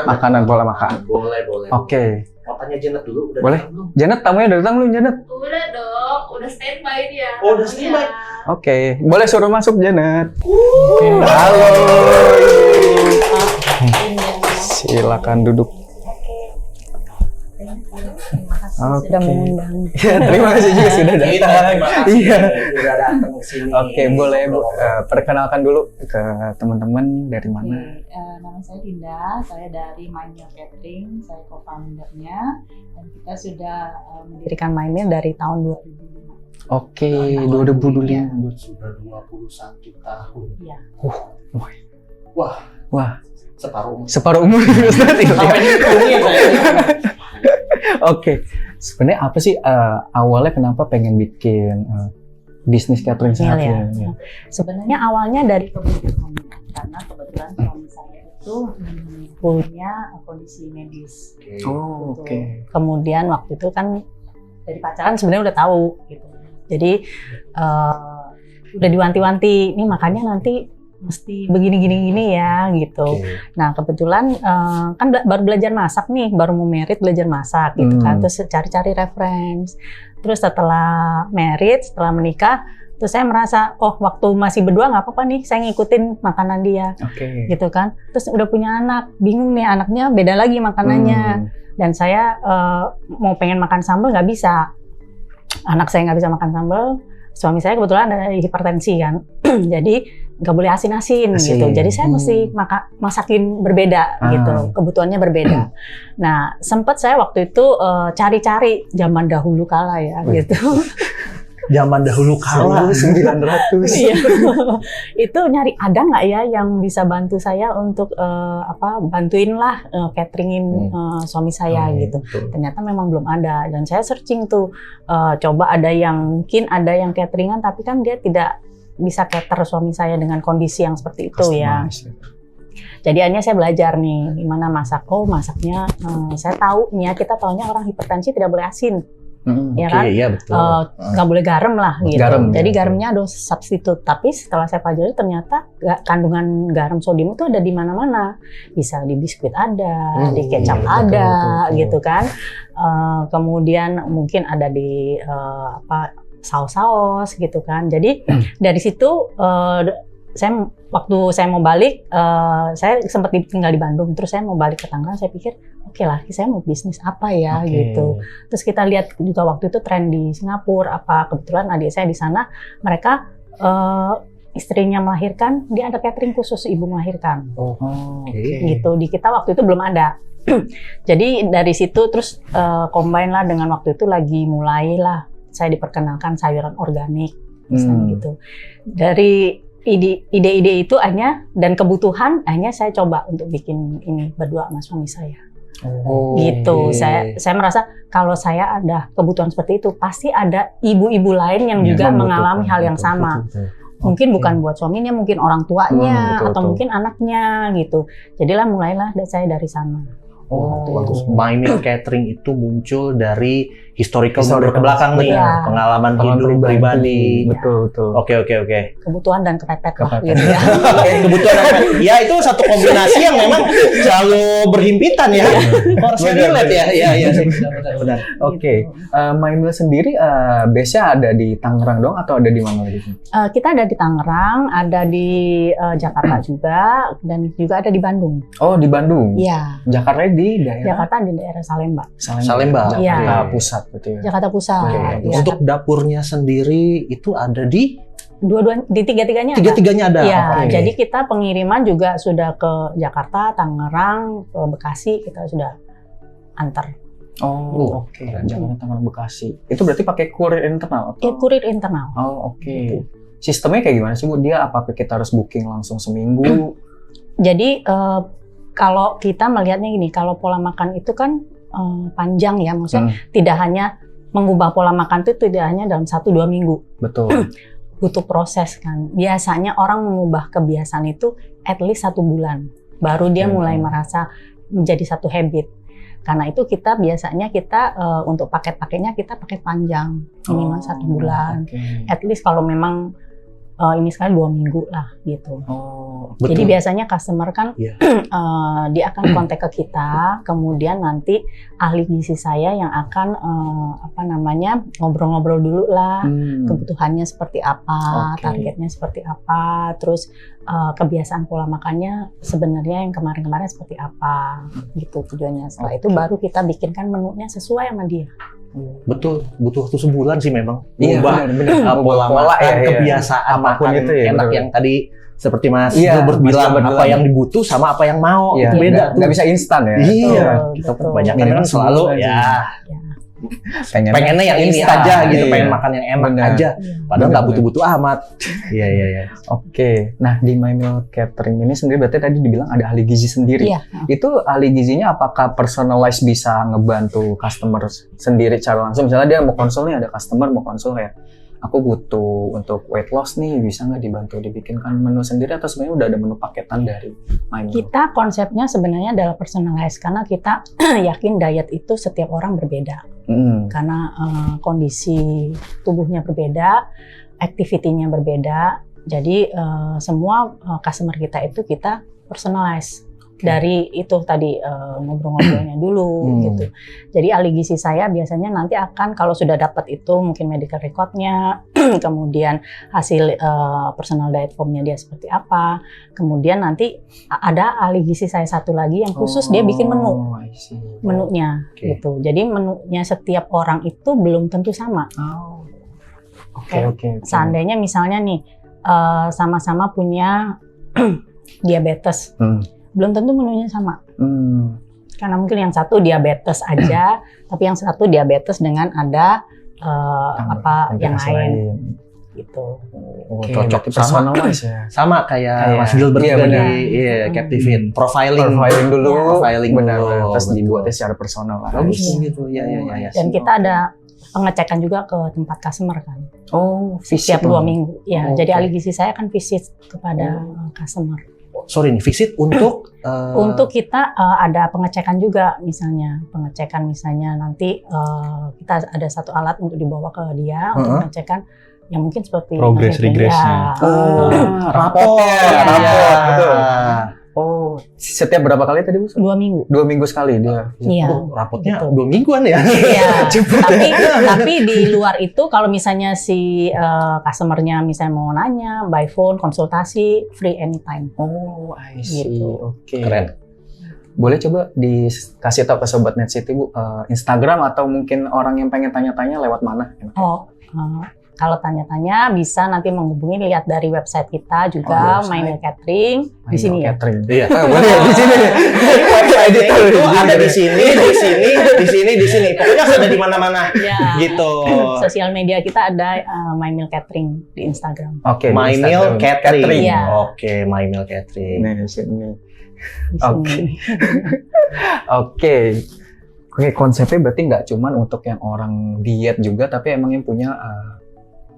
makanan. Pola makan. Boleh. Oke. Mau tanya Janet dulu, udah Boleh. datang belum? Janet, tamunya udah datang belum Janet? Udah dong, udah standby dia. Oh, udah standby. Oke, boleh suruh masuk Janet. Halo. Silakan duduk. Sudah mengundang. Ya, terima kasih juga sudah datang. Terima kasih. Iya. Udah datang ke sini. Oke, boleh Bu. Perkenalkan dulu ke teman-teman dari mana? Nama saya Dinda, saya dari My Meal Catering, saya co-foundernya, dan kita sudah mendirikan My Meal dari tahun 2005. Oke, 2025. Sudah 21 tahun. Iya. Wah, separuh umur. Separuh umur Ustaz. Sampai dihitungin saya. Oke, sebenarnya apa sih awalnya kenapa pengen bikin bisnis catering sehat Ya. ya? Sebenarnya awalnya dari kebutuhan, karena kebetulan suami saya itu punya kondisi medis. Oh, Gitu. oke. Kemudian waktu itu kan dari pacaran sebenarnya udah tahu gitu. Jadi udah diwanti-wanti, ini makanya nanti mesti begini ya gitu. Nah kebetulan kan baru belajar masak nih, baru mau merit belajar masak gitu kan. Terus cari-cari reference. Terus setelah merit, setelah menikah, terus saya merasa oh waktu masih berdua nggak apa-apa nih, saya ngikutin makanan dia. Oke. Gitu kan. Terus udah punya anak, bingung nih anaknya beda lagi makanannya. Dan saya mau pengen makan sambal nggak bisa. Anak saya nggak bisa makan sambal. Suami saya kebetulan ada hipertensi kan, jadi nggak boleh asin-asin gitu. Jadi saya mesti masakin berbeda gitu, kebutuhannya berbeda. Nah sempat saya waktu itu cari-cari zaman dahulu kala ya gitu. Zaman dahulu kala 900. Iya. Itu nyari ada nggak ya yang bisa bantu saya untuk bantuin lah cateringin suami saya gitu. Ternyata memang belum ada dan saya searching tuh coba mungkin ada yang cateringan tapi kan dia tidak bisa cater suami saya dengan kondisi yang seperti itu ya. Jadi akhirnya saya belajar nih gimana masak. Oh masaknya saya tahu nih ya, kita taunya orang hipertensi tidak boleh asin. Ya kan, iya betul. Nggak boleh garam lah gitu. Garam, jadi ya. garamnya ada substitut. Tapi setelah saya pelajari ternyata kandungan garam sodium itu ada di mana-mana. Bisa di biskuit ada, di kecap ada, gitu kan. Kemudian mungkin ada di saus-saus gitu kan. Jadi dari situ waktu saya mau balik, saya sempat tinggal di Bandung. Terus saya mau balik ke Tangerang, saya pikir oke lah, saya mau bisnis apa ya gitu. Terus kita lihat juga waktu itu tren di Singapura, kebetulan adik saya di sana, mereka istrinya melahirkan, dia ada catering khusus ibu melahirkan. Gitu. Di kita waktu itu belum ada. Jadi dari situ terus combine lah dengan waktu itu lagi mulailah saya diperkenalkan sayuran organik misalnya gitu. Dari ide-ide itu hanya dan kebutuhan hanya saya coba untuk bikin ini berdua sama suami saya. Gitu. Saya merasa kalau saya ada kebutuhan seperti itu pasti ada ibu-ibu lain yang juga mengalami hal yang sama. Mungkin Oke. bukan buat suaminya, mungkin orang tuanya betul, atau betul. mungkin anaknya gitu. Jadilah mulailah saya dari sana. Oh, bagus. My Meal Catering itu muncul dari historical mundur Historical. ke belakang nih, Iya. pengalaman Pengalaman hidup pribadi. Betul, betul. Oke. Kebutuhan dan kepepet lah Kepepet. gitu ya. Kebutuhan apa? Ya itu satu kombinasi yang memang selalu berhimpitan ya. Harus relate ya. Iya sih. Benar. Oke, My Meal sendiri base-nya ada di Tangerang dong atau ada di mana lagi? Kita ada di Tangerang, ada di Jakarta juga, dan juga ada di Bandung. Oh, di Bandung. Iya. Jakarta di daerah Jakarta di daerah Salemba. Salemba. Iya. Jakarta Pusat gitu ya. Jakarta Pusat. Oke. Iya. Untuk dapurnya sendiri itu ada di Dua-dua di tiga-tiganya ada. tiga-tiganya ada. Iya, Oke. jadi kita pengiriman juga sudah ke Jakarta, Tangerang, ke Bekasi kita sudah antar. Oh, oke. Jakarta, Tangerang, Bekasi. Itu berarti pakai kurir internal? Atau? Ya, kurir internal. Oh, oke. Sistemnya kayak gimana sih, Bu? Dia apakah kita harus booking langsung seminggu? Jadi kalau kita melihatnya gini, kalau pola makan itu kan panjang ya, maksudnya tidak hanya mengubah pola makan itu tidak hanya dalam 1-2 minggu. Betul. Butuh proses kan. Biasanya orang mengubah kebiasaan itu at least 1 bulan. Baru dia mulai merasa menjadi satu habit. Karena itu kita biasanya untuk paket-paketnya kita paket panjang, minimal 1 bulan. Oke. At least kalau memang ini sekali 2 minggu lah gitu. Oh, Jadi biasanya customer kan Iya. dia akan kontak ke kita, kemudian nanti ahli gizi saya yang akan ngobrol-ngobrol dulu lah, kebutuhannya seperti apa, Oke. targetnya seperti apa, terus kebiasaan pola makannya sebenarnya yang kemarin-kemarin seperti apa, gitu tujuannya. Setelah itu baru kita bikinkan menunya sesuai sama dia. Betul, butuh waktu sebulan sih memang. Iya, Mengubah benar-benar. pola Pola makan, ya, iya. kebiasaan Apapun makan itu ya, enak benar. yang tadi seperti Mas Iya, Gilbert Mas bilang, Gilbert apa bilang. yang dibutuh sama apa yang mau, Iya, itu beda tuh. nggak bisa instan ya. Iya, Betul, kita betul. kebanyakan Minimal kan selalu sebulan ya Pengennya pengennya yang ini instan. aja gitu, Iya. pengen makan yang enak Benar. aja. Padahal nggak Benar. butuh-butuh amat. Iya. Oke, nah di My Meal Catering ini sendiri berarti tadi dibilang ada ahli gizi sendiri. Iya. Itu ahli gizinya apakah personalized bisa ngebantu customer sendiri secara langsung? Misalnya dia mau konsul nih, ada customer mau konsul ya, aku butuh untuk weight loss nih, bisa nggak dibantu dibikinkan menu sendiri atau sebenarnya udah ada menu paketan dari My Meal? Kita konsepnya sebenarnya adalah personalized karena kita yakin diet itu setiap orang berbeda. Karena kondisi tubuhnya berbeda, activity-nya berbeda. Jadi semua customer kita itu kita personalize. Dari itu tadi ngobrol-ngobrolnya dulu gitu. Jadi ahli gizi saya biasanya nanti akan kalau sudah dapat itu mungkin medical record-nya, kemudian hasil personal diet form-nya dia seperti apa, kemudian nanti ada ahli gizi saya satu lagi yang khusus dia bikin menu. I see. Menunya Oke. gitu. Jadi menunya setiap orang itu belum tentu sama. Oke. Seandainya misalnya nih sama-sama punya diabetes, belum tentu menunya sama. Karena mungkin yang satu diabetes aja, tapi yang satu diabetes dengan ada yang lain gitu. Oke, Cocok berarti sama. personalized ya. Sama kayak Kayak- Mas Gilbert iya, juga benar. di Captivate. Profiling Dulu, Profiling benar, dulu. terus Betul. dibuatnya secara personal lah. Bagus Iya. gitu. Iya. Dan kita ada pengecekan juga ke tempat customer kan. Oh, Setiap 2 minggu. Ya, Oh, jadi oke. ahli gizi saya akan visit kepada customer. Sorry nih, visit untuk Untuk kita ada pengecekan juga, misalnya nanti kita ada satu alat untuk dibawa ke dia untuk pengecekan yang mungkin seperti Progress, maksudnya, regressnya. rapor. rapor, betul. Oh, setiap berapa kali tadi Bu? 2 minggu. 2 minggu sekali dia. Iya. Oh, rapotnya Betul. 2 mingguan ya. Iya. tapi di luar itu kalau misalnya si customernya misalnya mau nanya by phone konsultasi free anytime. Oh, I see. Gitu. Oke. Keren. Boleh coba dikasih tahu ke Sobat Net City Bu, Instagram atau mungkin orang yang pengen tanya-tanya lewat mana? Oh, kalau tanya-tanya bisa nanti menghubungi, lihat dari website kita Oh, juga, website. My Meal Catering di sini ya. Catering. Iya. Boleh di sini. Itu ada di sini. Pokoknya ada di mana-mana. Ya. Gitu. Sosial media kita ada My Meal Catering di Instagram. Oke. di My Meal Instagram. Catering. Iya. Oke, My Meal Catering. Nih, di sini. Di Oke. sini. Oke. Oke, konsepnya berarti nggak cuman untuk yang orang diet juga, tapi emang yang punya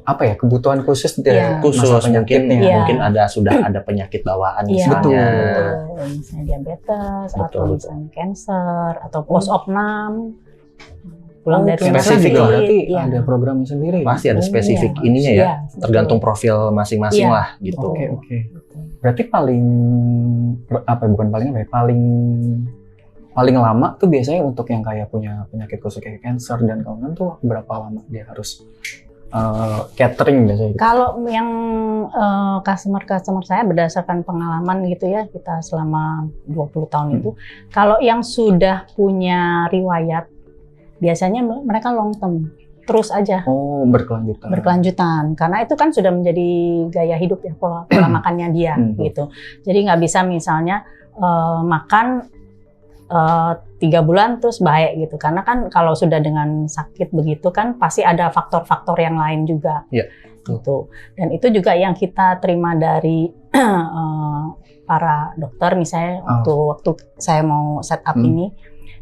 apa ya, kebutuhan khusus dari Iya. Khusus masa mungkin penyakitnya. Iya. mungkin sudah ada penyakit bawaan Iya, misalnya. betul. Misalnya diabetes, atau Betul. misalnya cancer, atau post-opnam, pulang dari rumah Spesifik sakit. loh, berarti Iya. ada programnya sendiri. Pasti ada Oh, spesifik iya. ininya ya. Iya, betul. Tergantung profil masing-masing Iya. lah gitu. Oke. Berarti paling bukan paling apa ya? Paling lama tuh biasanya untuk yang kayak punya penyakit khusus kayak cancer dan kawan-kawan tuh berapa lama dia harus catering biasanya? Kalau yang customer saya berdasarkan pengalaman gitu ya, kita selama 20 tahun itu, kalau yang sudah punya riwayat, biasanya mereka long term, terus aja. Oh, Berkelanjutan, karena itu kan sudah menjadi gaya hidup ya, pola makannya dia gitu. Jadi nggak bisa misalnya makan 3 bulan terus baik gitu, karena kan kalau sudah dengan sakit begitu kan pasti ada faktor-faktor yang lain juga. Iya. Gitu. Dan itu juga yang kita terima dari para dokter, misalnya waktu saya mau set up ini,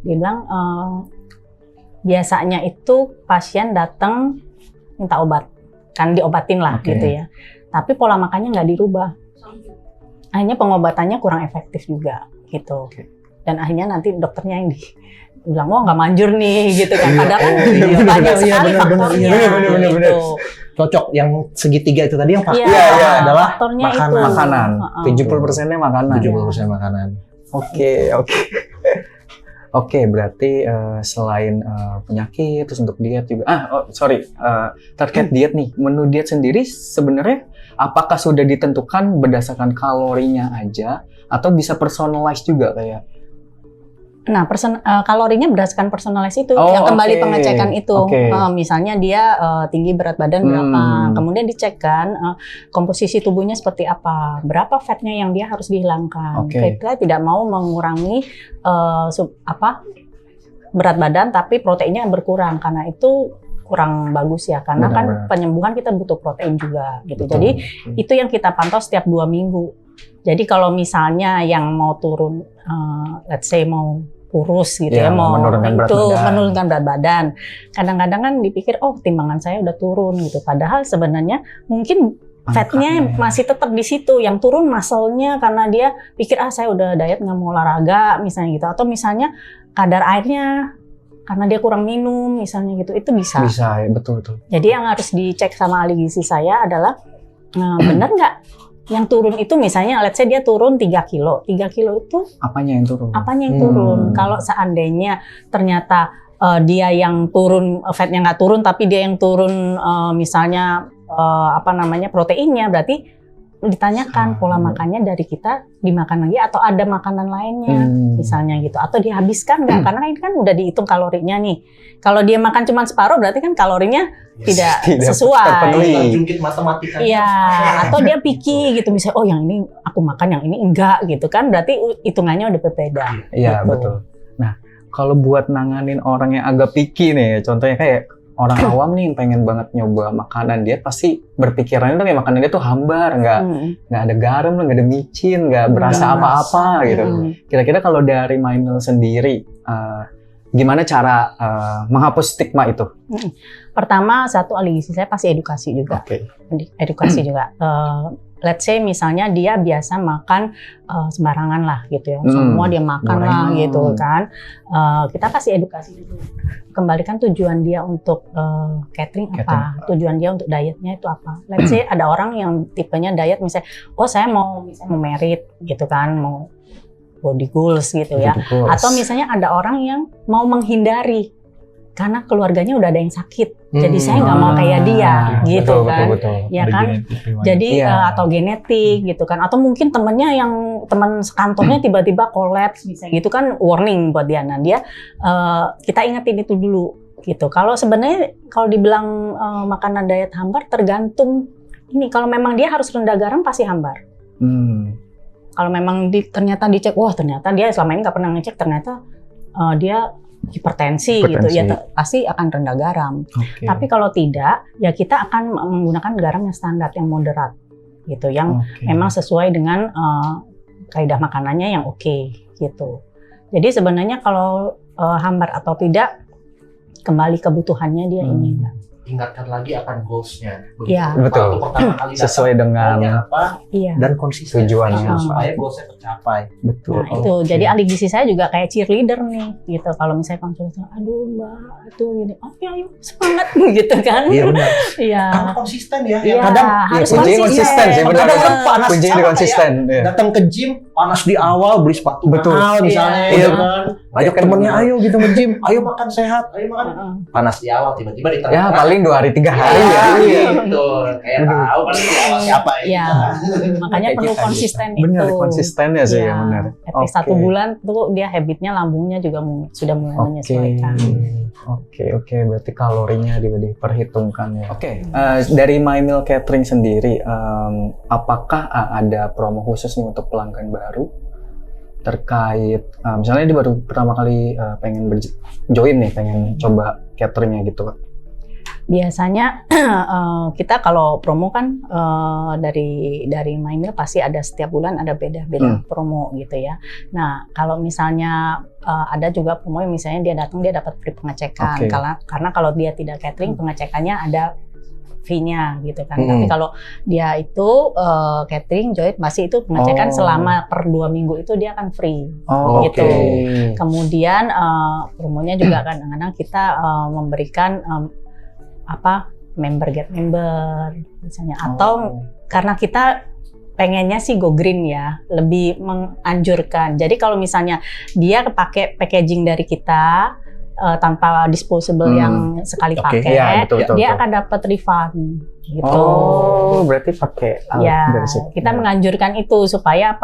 dia bilang biasanya itu pasien datang minta obat, kan diobatin lah gitu ya. Tapi pola makannya nggak dirubah. Akhirnya pengobatannya kurang efektif juga gitu. Dan akhirnya nanti dokternya yang bilang, wah nggak manjur nih gitu kan. Padahal kan banyak sekali faktornya. Gitu. Cocok yang segitiga itu tadi yang pasti Iya, adalah faktornya makanan. itu. Makanan. Heeh. 70%-nya makanan. 70% makanan. Oke. Oke, berarti selain penyakit, terus untuk diet juga. Terkait diet nih, menu diet sendiri sebenarnya apakah sudah ditentukan berdasarkan kalorinya aja, atau bisa personalize juga kayak? Nah, kalorinya berdasarkan personalize itu, yang kembali pengecekan itu. Misalnya dia tinggi berat badan berapa, kemudian dicek kan komposisi tubuhnya seperti apa, berapa fatnya yang dia harus dihilangkan. Kita tidak mau mengurangi berat badan, tapi proteinnya berkurang, karena itu kurang bagus ya, karena kan penyembuhan kita butuh protein juga gitu. Jadi itu yang kita pantau setiap 2 minggu. Jadi kalau misalnya yang mau turun, let's say mau kurus gitu ya, mau menurunkan berat badan. Kadang-kadang kan dipikir, oh timbangan saya udah turun gitu. Padahal sebenarnya mungkin fatnya masih tetap di situ. Yang turun muscle-nya karena dia pikir, saya udah diet nggak mau olahraga misalnya gitu. Atau misalnya kadar airnya karena dia kurang minum misalnya gitu. Itu bisa. Bisa ya, betul. Jadi yang harus dicek sama ahli gizi saya adalah benar nggak yang turun itu, misalnya let's say dia turun 3 kilo. 3 kilo itu apanya yang turun? Kalau seandainya ternyata dia yang turun, fatnya nggak turun, tapi dia yang turun misalnya proteinnya, berarti ditanyakan pola makannya dari kita dimakan lagi atau ada makanan lainnya misalnya gitu, atau dihabiskan nggak, karena ini kan udah dihitung kalorinya nih. Kalau dia makan cuma separuh berarti kan kalorinya tidak sesuai. Jungkit matematika. Iya, atau dia picky gitu, misalnya oh yang ini aku makan, yang ini enggak gitu kan, berarti hitungannya udah berbeda. Iya, gitu. Betul. Nah, kalau buat nanganin orang yang agak picky nih, contohnya kayak orang awam nih yang pengen banget nyoba makanan diet, pasti berpikirannya tuh kayak makanan dia tuh hambar, nggak ada garam, nggak ada micin, nggak berasa apa-apa gitu. Kira-kira kalau dari Maimil sendiri, gimana cara menghapus stigma itu? Pertama, satu, ahli gizi saya pasti edukasi juga. Edukasi juga. Let's say misalnya dia biasa makan sembarangan lah gitu ya, semua dia makan lah gitu kan. Kita kasih edukasi dulu. Kembalikan tujuan dia untuk catering apa, tujuan dia untuk dietnya itu apa. Let's say ada orang yang tipenya diet misalnya, saya mau merit gitu kan, mau body goals gitu ya. Atau misalnya ada orang yang mau menghindari karena keluarganya udah ada yang sakit, jadi saya nggak mau kayak dia, gitu kan, ya kan? Jadi atau genetik gitu kan, atau mungkin temennya yang teman sekantornya tiba-tiba kolaps, misalnya gitu kan, warning buat dia. Nah dia kita ingetin itu dulu, gitu. Kalau sebenarnya kalau dibilang makanan diet hambar tergantung ini, kalau memang dia harus rendah garam pasti hambar. Kalau memang ternyata dicek, ternyata dia selama ini nggak pernah ngecek, ternyata dia hipertensi gitu, ya pasti akan rendah garam. Tapi kalau tidak, ya kita akan menggunakan garam yang standar, yang moderat, gitu, yang memang sesuai dengan kaidah makanannya yang gitu. Jadi sebenarnya kalau hambar atau tidak, kembali kebutuhannya dia ini. ingatkan lagi akan goals-nya. Iya. Betul. Waktu pertama kali datang, Sesuai dengan maunya apa Iya. dan konsisten Tujuannya apa. supaya goals-nya tercapai. Betul. Nah itu, Oke. jadi ahli gizi saya juga kayak cheerleader nih, gitu. Kalau misalnya konsultan, aduh mbak, itu gini, oke ayo semangat, gitu kan? Iya benar. Iya. Karena konsisten ya. Iya, Kadang harus kuncinya konsisten sih, benar. Kadang kan panas Kuncinya di sama konsisten. kayak Iya. datang ke gym panas di awal beli sepatu Betul. mahal misalnya Iya. ya kan. Ajak Kan temennya benar. ayo gitu nge-gym, ayo makan sehat, ayo makan. Heeh. Panas di awal tiba-tiba di Ya tengah. paling 2 hari 3 hari ya. Iya. Gitu. Kayak tahu kan di awal siapa ya. Iya, makanya Kayak perlu kita konsisten gitu. Benar, itu. konsistennya sih Iya, yang benar. At least 1 bulan tuh dia habitnya lambungnya juga sudah mulai menyesuaikan. Oke, berarti kalorinya juga diperhitungkan ya. Oke, dari My Meal Catering sendiri, apakah ada promo khusus nih untuk pelanggan baru terkait, misalnya dia baru pertama kali pengen join nih, pengen coba cateringnya gitu, Kak? Biasanya kita kalau promo kan dari My Meal pasti ada setiap bulan ada beda-beda promo gitu ya. Nah kalau misalnya ada juga promo yang misalnya dia datang dia dapat free pengecekan. Oke. Karena kalau dia tidak catering pengecekannya ada fee-nya gitu kan. Tapi kalau dia itu catering join masih itu pengecekan selama per 2 minggu itu dia akan free. Oh, gitu. oke. Kemudian promonya juga kadang-kadang kita memberikan member get member misalnya, atau karena kita pengennya sih go green ya, lebih menganjurkan. Jadi kalau misalnya dia pakai packaging dari kita tanpa disposable yang sekali pakai, Iya, betul, dia betul. akan dapat refund gitu. Oh, berarti pakai alat Ya, dari situ. kita menganjurkan itu supaya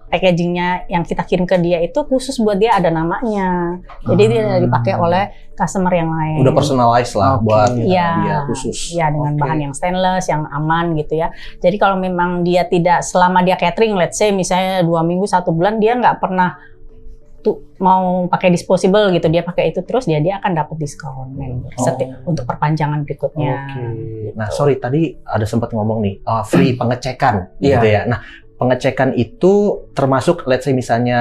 packagingnya yang kita kirim ke dia itu khusus buat dia, ada namanya. Jadi dia dipakai oleh customer yang lain. Udah personalized lah Oke. buat Iya. dia khusus. Ya, dengan Oke. bahan yang stainless, yang aman gitu ya. Jadi kalau memang dia tidak, selama dia catering, let's say misalnya 2 minggu, 1 bulan, dia nggak pernah mau pakai disposable gitu, dia pakai itu terus, dia akan dapat diskon member untuk perpanjangan berikutnya. Nah, sorry tadi ada sempat ngomong nih free pengecekan Iya. gitu ya. Nah, pengecekan itu termasuk let's say misalnya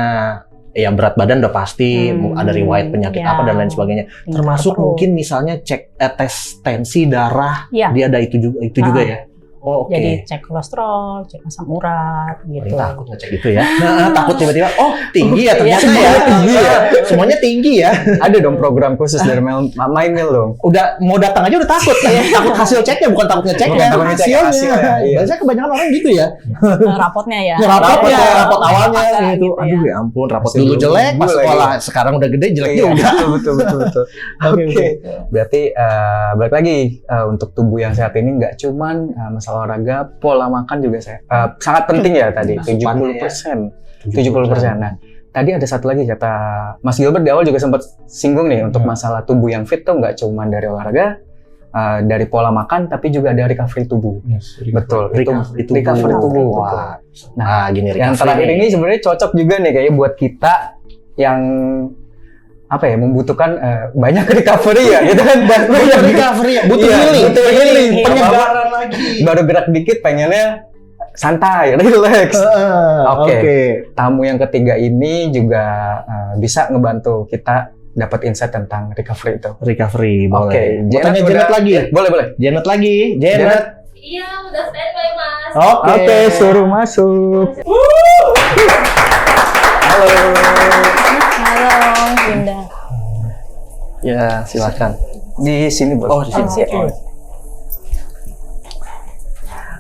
ya berat badan udah pasti, ada riwayat penyakit ya. apa dan lain sebagainya. Termasuk mungkin misalnya cek tes tensi darah, Ya. dia ada itu juga ya. Oh, oke. Jadi cek kolesterol, cek asam urat gitu. Paling takut ngecek itu ya. Nah, takut tiba-tiba, oh tinggi ya ternyata Semuanya ya. tinggi ya. Semuanya tinggi ya. Ada dong program khusus dari My Meal dong. Udah mau datang aja udah takut. Takut hasil ceknya, bukan takut ngeceknya, Bukan takut ngecek hasilnya. hasilnya, iya. Biasanya kebanyakan orang gitu ya. Rapotnya ya. Rapot awalnya Gitu gitu. ya. Aduh ya ampun, rapot Masih dulu jelek, pas nunggu sekolah sekarang udah gede jelek Iya, juga. betul. Oke. Berarti balik lagi untuk tubuh yang sehat ini nggak cuman masalah olahraga, pola makan juga sangat penting ya tadi, 70%. 70%. Nah, tadi ada satu lagi kata Mas Gilbert di awal juga sempat singgung nih, untuk masalah tubuh yang fit tuh nggak cuma dari olahraga, dari pola makan, tapi juga dari recovery tubuh. Betul, recovery tubuh. Wah. Betul. Nah, gini Yang terakhir ini sebenarnya cocok juga nih kayaknya buat kita yang membutuhkan banyak recovery ya, gitu kan. butuh recovery ya, butuh Iya, healing, butuh healing. penyegaran lagi. Baru gerak dikit pengennya santai, relax. Oke. Tamu yang ketiga ini juga bisa ngebantu kita dapat insight tentang recovery itu. Recovery, boleh. Oke, Mau tanya Janet lagi? Boleh. Janet lagi, Janet. Iya, udah standby mas. Oke, suruh masuk. Halo. Halo, Linda. Ya, silakan. Di sini, Bos. Oh, di sini.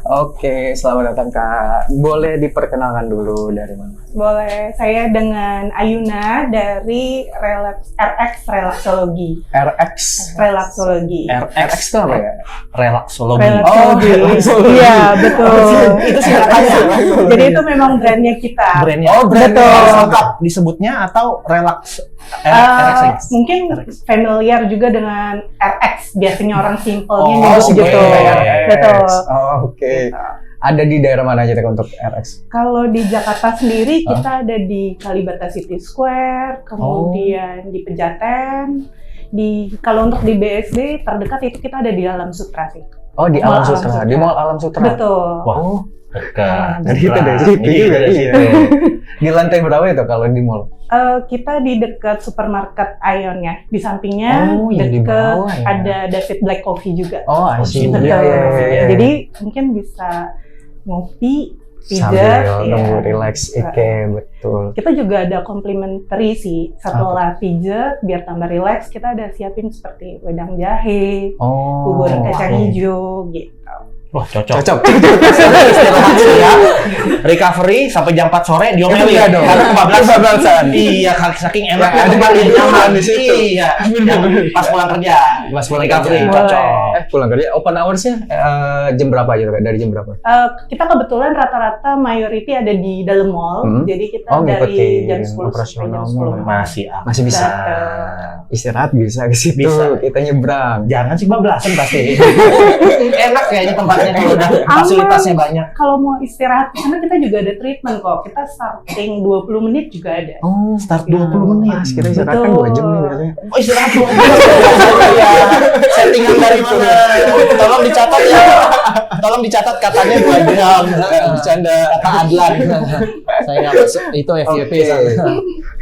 Oke, selamat datang Kak. Boleh diperkenalkan dulu dari mana? Boleh, saya dengan Ayuna dari RX Relaksologi. RX. Relaksologi. RX itu apa ya? Relaksologi. Relaksologi. Relaksologi. Iya, betul. Itu singkatannya. Jadi itu memang brandnya kita. Brandnya. Oh, brandnya. Harus lengkap disebutnya atau relax? RX. Mungkin familiar juga dengan RX. Biasanya orang simpelnya Oh, nyebut simpelnya gitu. kayak RX. Betul. Oh, oke. Ada di daerah mana aja Kak untuk RX? Kalau di Jakarta sendiri kita ada di Kalibata City Square, kemudian di Pejaten. Kalau untuk di BSD terdekat itu kita ada di Dalam Sutra sih. Oh, di Mall Alam Sutra, di Mall Alam Sutra. Betul. Wah. Oh, Dekat. dari kita dari situ Iya, juga. dari Iya. situ. Di lantai berapa itu kalau di mall? Kita di dekat supermarket Aeon ya. Di sampingnya Oh, iya, di dekat bawah ya. ada David Black Coffee juga. Oh, I see. Betul. Iya, iya, iya. Jadi mungkin bisa ngopi, sambil pijat, nunggu ya. relax, oke, betul. Kita juga ada complimentary sih. Setelah pijat, biar tambah relax, kita ada siapin seperti wedang jahe, Oh, bubur kacang oke. hijau gitu. Wah, cocok. Cocok. Istirahat ya. Recovery sampai jam 4 sore diomelin. Iya dong. Karena kebablasan. Kebablasan. Iya, saking enak Ya, ada tempatnya, hiburan nyaman di situ. Iya. Yang pas pulang kerja. Pas pulang Recovery kerja. cocok. Pulang kerja, open hours-nya jam berapa aja, Kak? Dari jam berapa? Kita kebetulan rata-rata mayority ada di dalam mall, jadi kita Oh, dari ngikutin jam 10 sampai operasional jam mall. 10. Masih bisa. Istirahat bisa ke situ, Bisa. kita nyebrang. Jangan sih bablasan pasti. Enak kayaknya tempatnya kalau udah fasilitasnya banyak. Kalau mau istirahat di sana kita juga ada treatment kok. Kita starting 20 menit juga ada. Oh, Start 20 menit. Pas kita istirahat kan 2 jam nih biasanya. Oh, istirahat 20 menit. Ya. Settingan dari mana? Tolong dicatat ya. Tolong dicatat katanya 2 jam. Bercanda. Kata Adlan. Saya nggak masuk, itu FYP.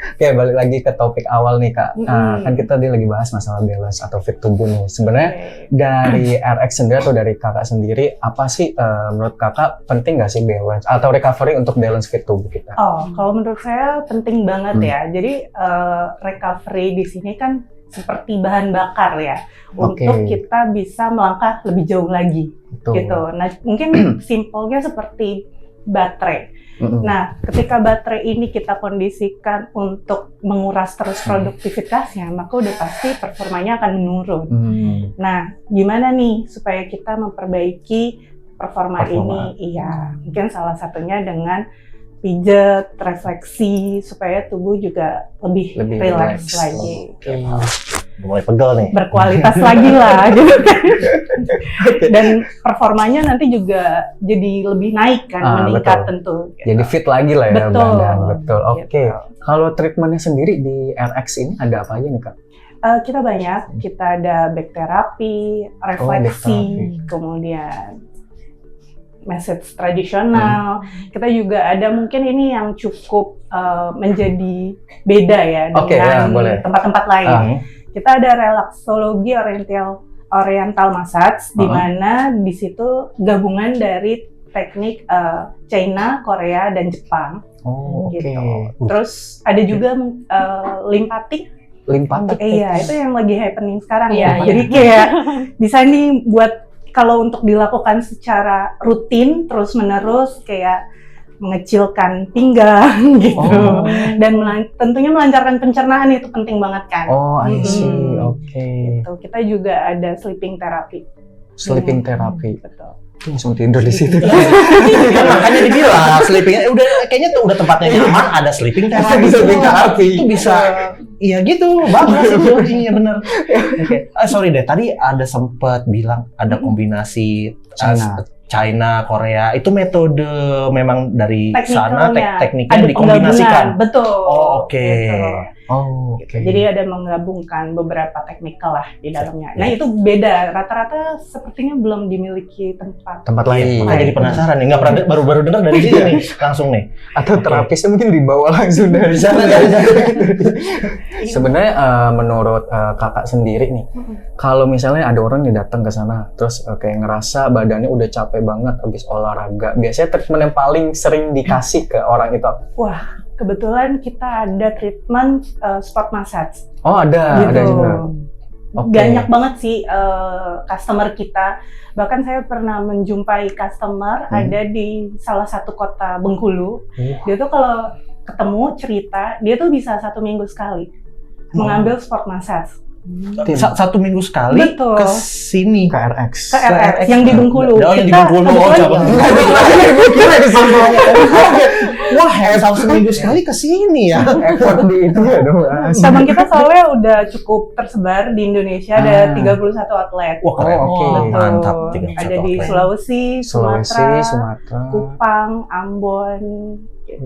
Oke, balik lagi ke topik awal nih, Kak. Nah, kan kita tadi lagi bahas masalah balance atau fit tubuh nih. Sebenarnya dari RX sendiri atau dari kakak sendiri, apa sih menurut kakak penting nggak sih balance atau recovery untuk balance fit tubuh kita? Oh, kalau menurut saya penting banget ya. Jadi recovery di sini kan seperti bahan bakar ya, untuk kita bisa melangkah lebih jauh lagi, gitu. Nah, mungkin simpelnya seperti baterai. Nah, ketika baterai ini kita kondisikan untuk menguras terus produktivitasnya, maka udah pasti performanya akan menurun. Nah, gimana nih supaya kita memperbaiki performa ini? Iya, mungkin salah satunya dengan pijat, refleksi, supaya tubuh juga lebih relax lagi. Mulai pegel nih. Berkualitas lagi lah, gitu kan. Dan performanya nanti juga jadi lebih naik kan, meningkat betul. tentu. Gitu. Jadi fit lagi lah ya, Betul. badan. Betul. Oke. Gitu. Kalau treatmentnya sendiri di RX ini ada apa aja nih, Kak? Kita banyak, kita ada back therapy, refleksi, kemudian message tradisional. Kita juga ada mungkin ini yang cukup menjadi beda ya dengan tempat-tempat lain. Kita ada relaksologi oriental massage, di mana di situ gabungan dari teknik China, Korea, dan Jepang. Gitu. Terus ada juga limpatik. Iya, itu yang lagi happening sekarang ya. Jadi kayak bisa nih buat kalau untuk dilakukan secara rutin terus-menerus, kayak mengecilkan pinggang gitu, dan tentunya melancarkan pencernaan, itu penting banget kan. Oh, I see. Oke. Gitu. Kita juga ada sleeping therapy. Sleeping therapy. Betul. Langsung tidur di situ. Kan makanya dibilang sleepingnya udah kayaknya tuh udah tempatnya nyaman, ada sleeping therapy. Sleeping therapy. Itu bisa. Iya gitu, bagus itu. Iya benar. Oke. Sorry deh, tadi ada sempat bilang ada kombinasi China, Korea. Itu metode memang dari sana tekniknya dikombinasikan. Betul. Oh, oke. Gitu. Oh, oke. Jadi ada menggabungkan beberapa teknikal lah di dalamnya. Nah, itu beda. Rata-rata sepertinya belum dimiliki tempat lain. Makanya jadi penasaran nih, nggak pernah baru dengar dari sini nih, langsung nih. Atau terapisnya mungkin dibawa langsung dari sana. Sebenarnya menurut kakak sendiri nih, kalau misalnya ada orang yang datang ke sana, terus kayak ngerasa badannya udah capek banget habis olahraga, biasanya treatment yang paling sering dikasih ke orang itu? Wah, kebetulan kita ada treatment sport massage. Oh, ada juga. Banyak banget sih customer kita. Bahkan saya pernah menjumpai customer ada di salah satu kota Bengkulu. Dia tuh kalau ketemu cerita, dia tuh bisa 1 minggu sekali mengambil sport massage. 1 minggu sekali. Betul. Ke sini. Ke RX. Ke RX yang di Bengkulu. Oh, yang di Bengkulu. Oh, wah, Sabtu seminggu sekali ke sini ya. Effort di itu ya dong. Cabang kita soalnya udah cukup tersebar di Indonesia, ada 31 outlet. Wah, keren. Oke. Mantap. Ada di Sulawesi, Sumatera, Sumatera, Kupang, Ambon, gitu.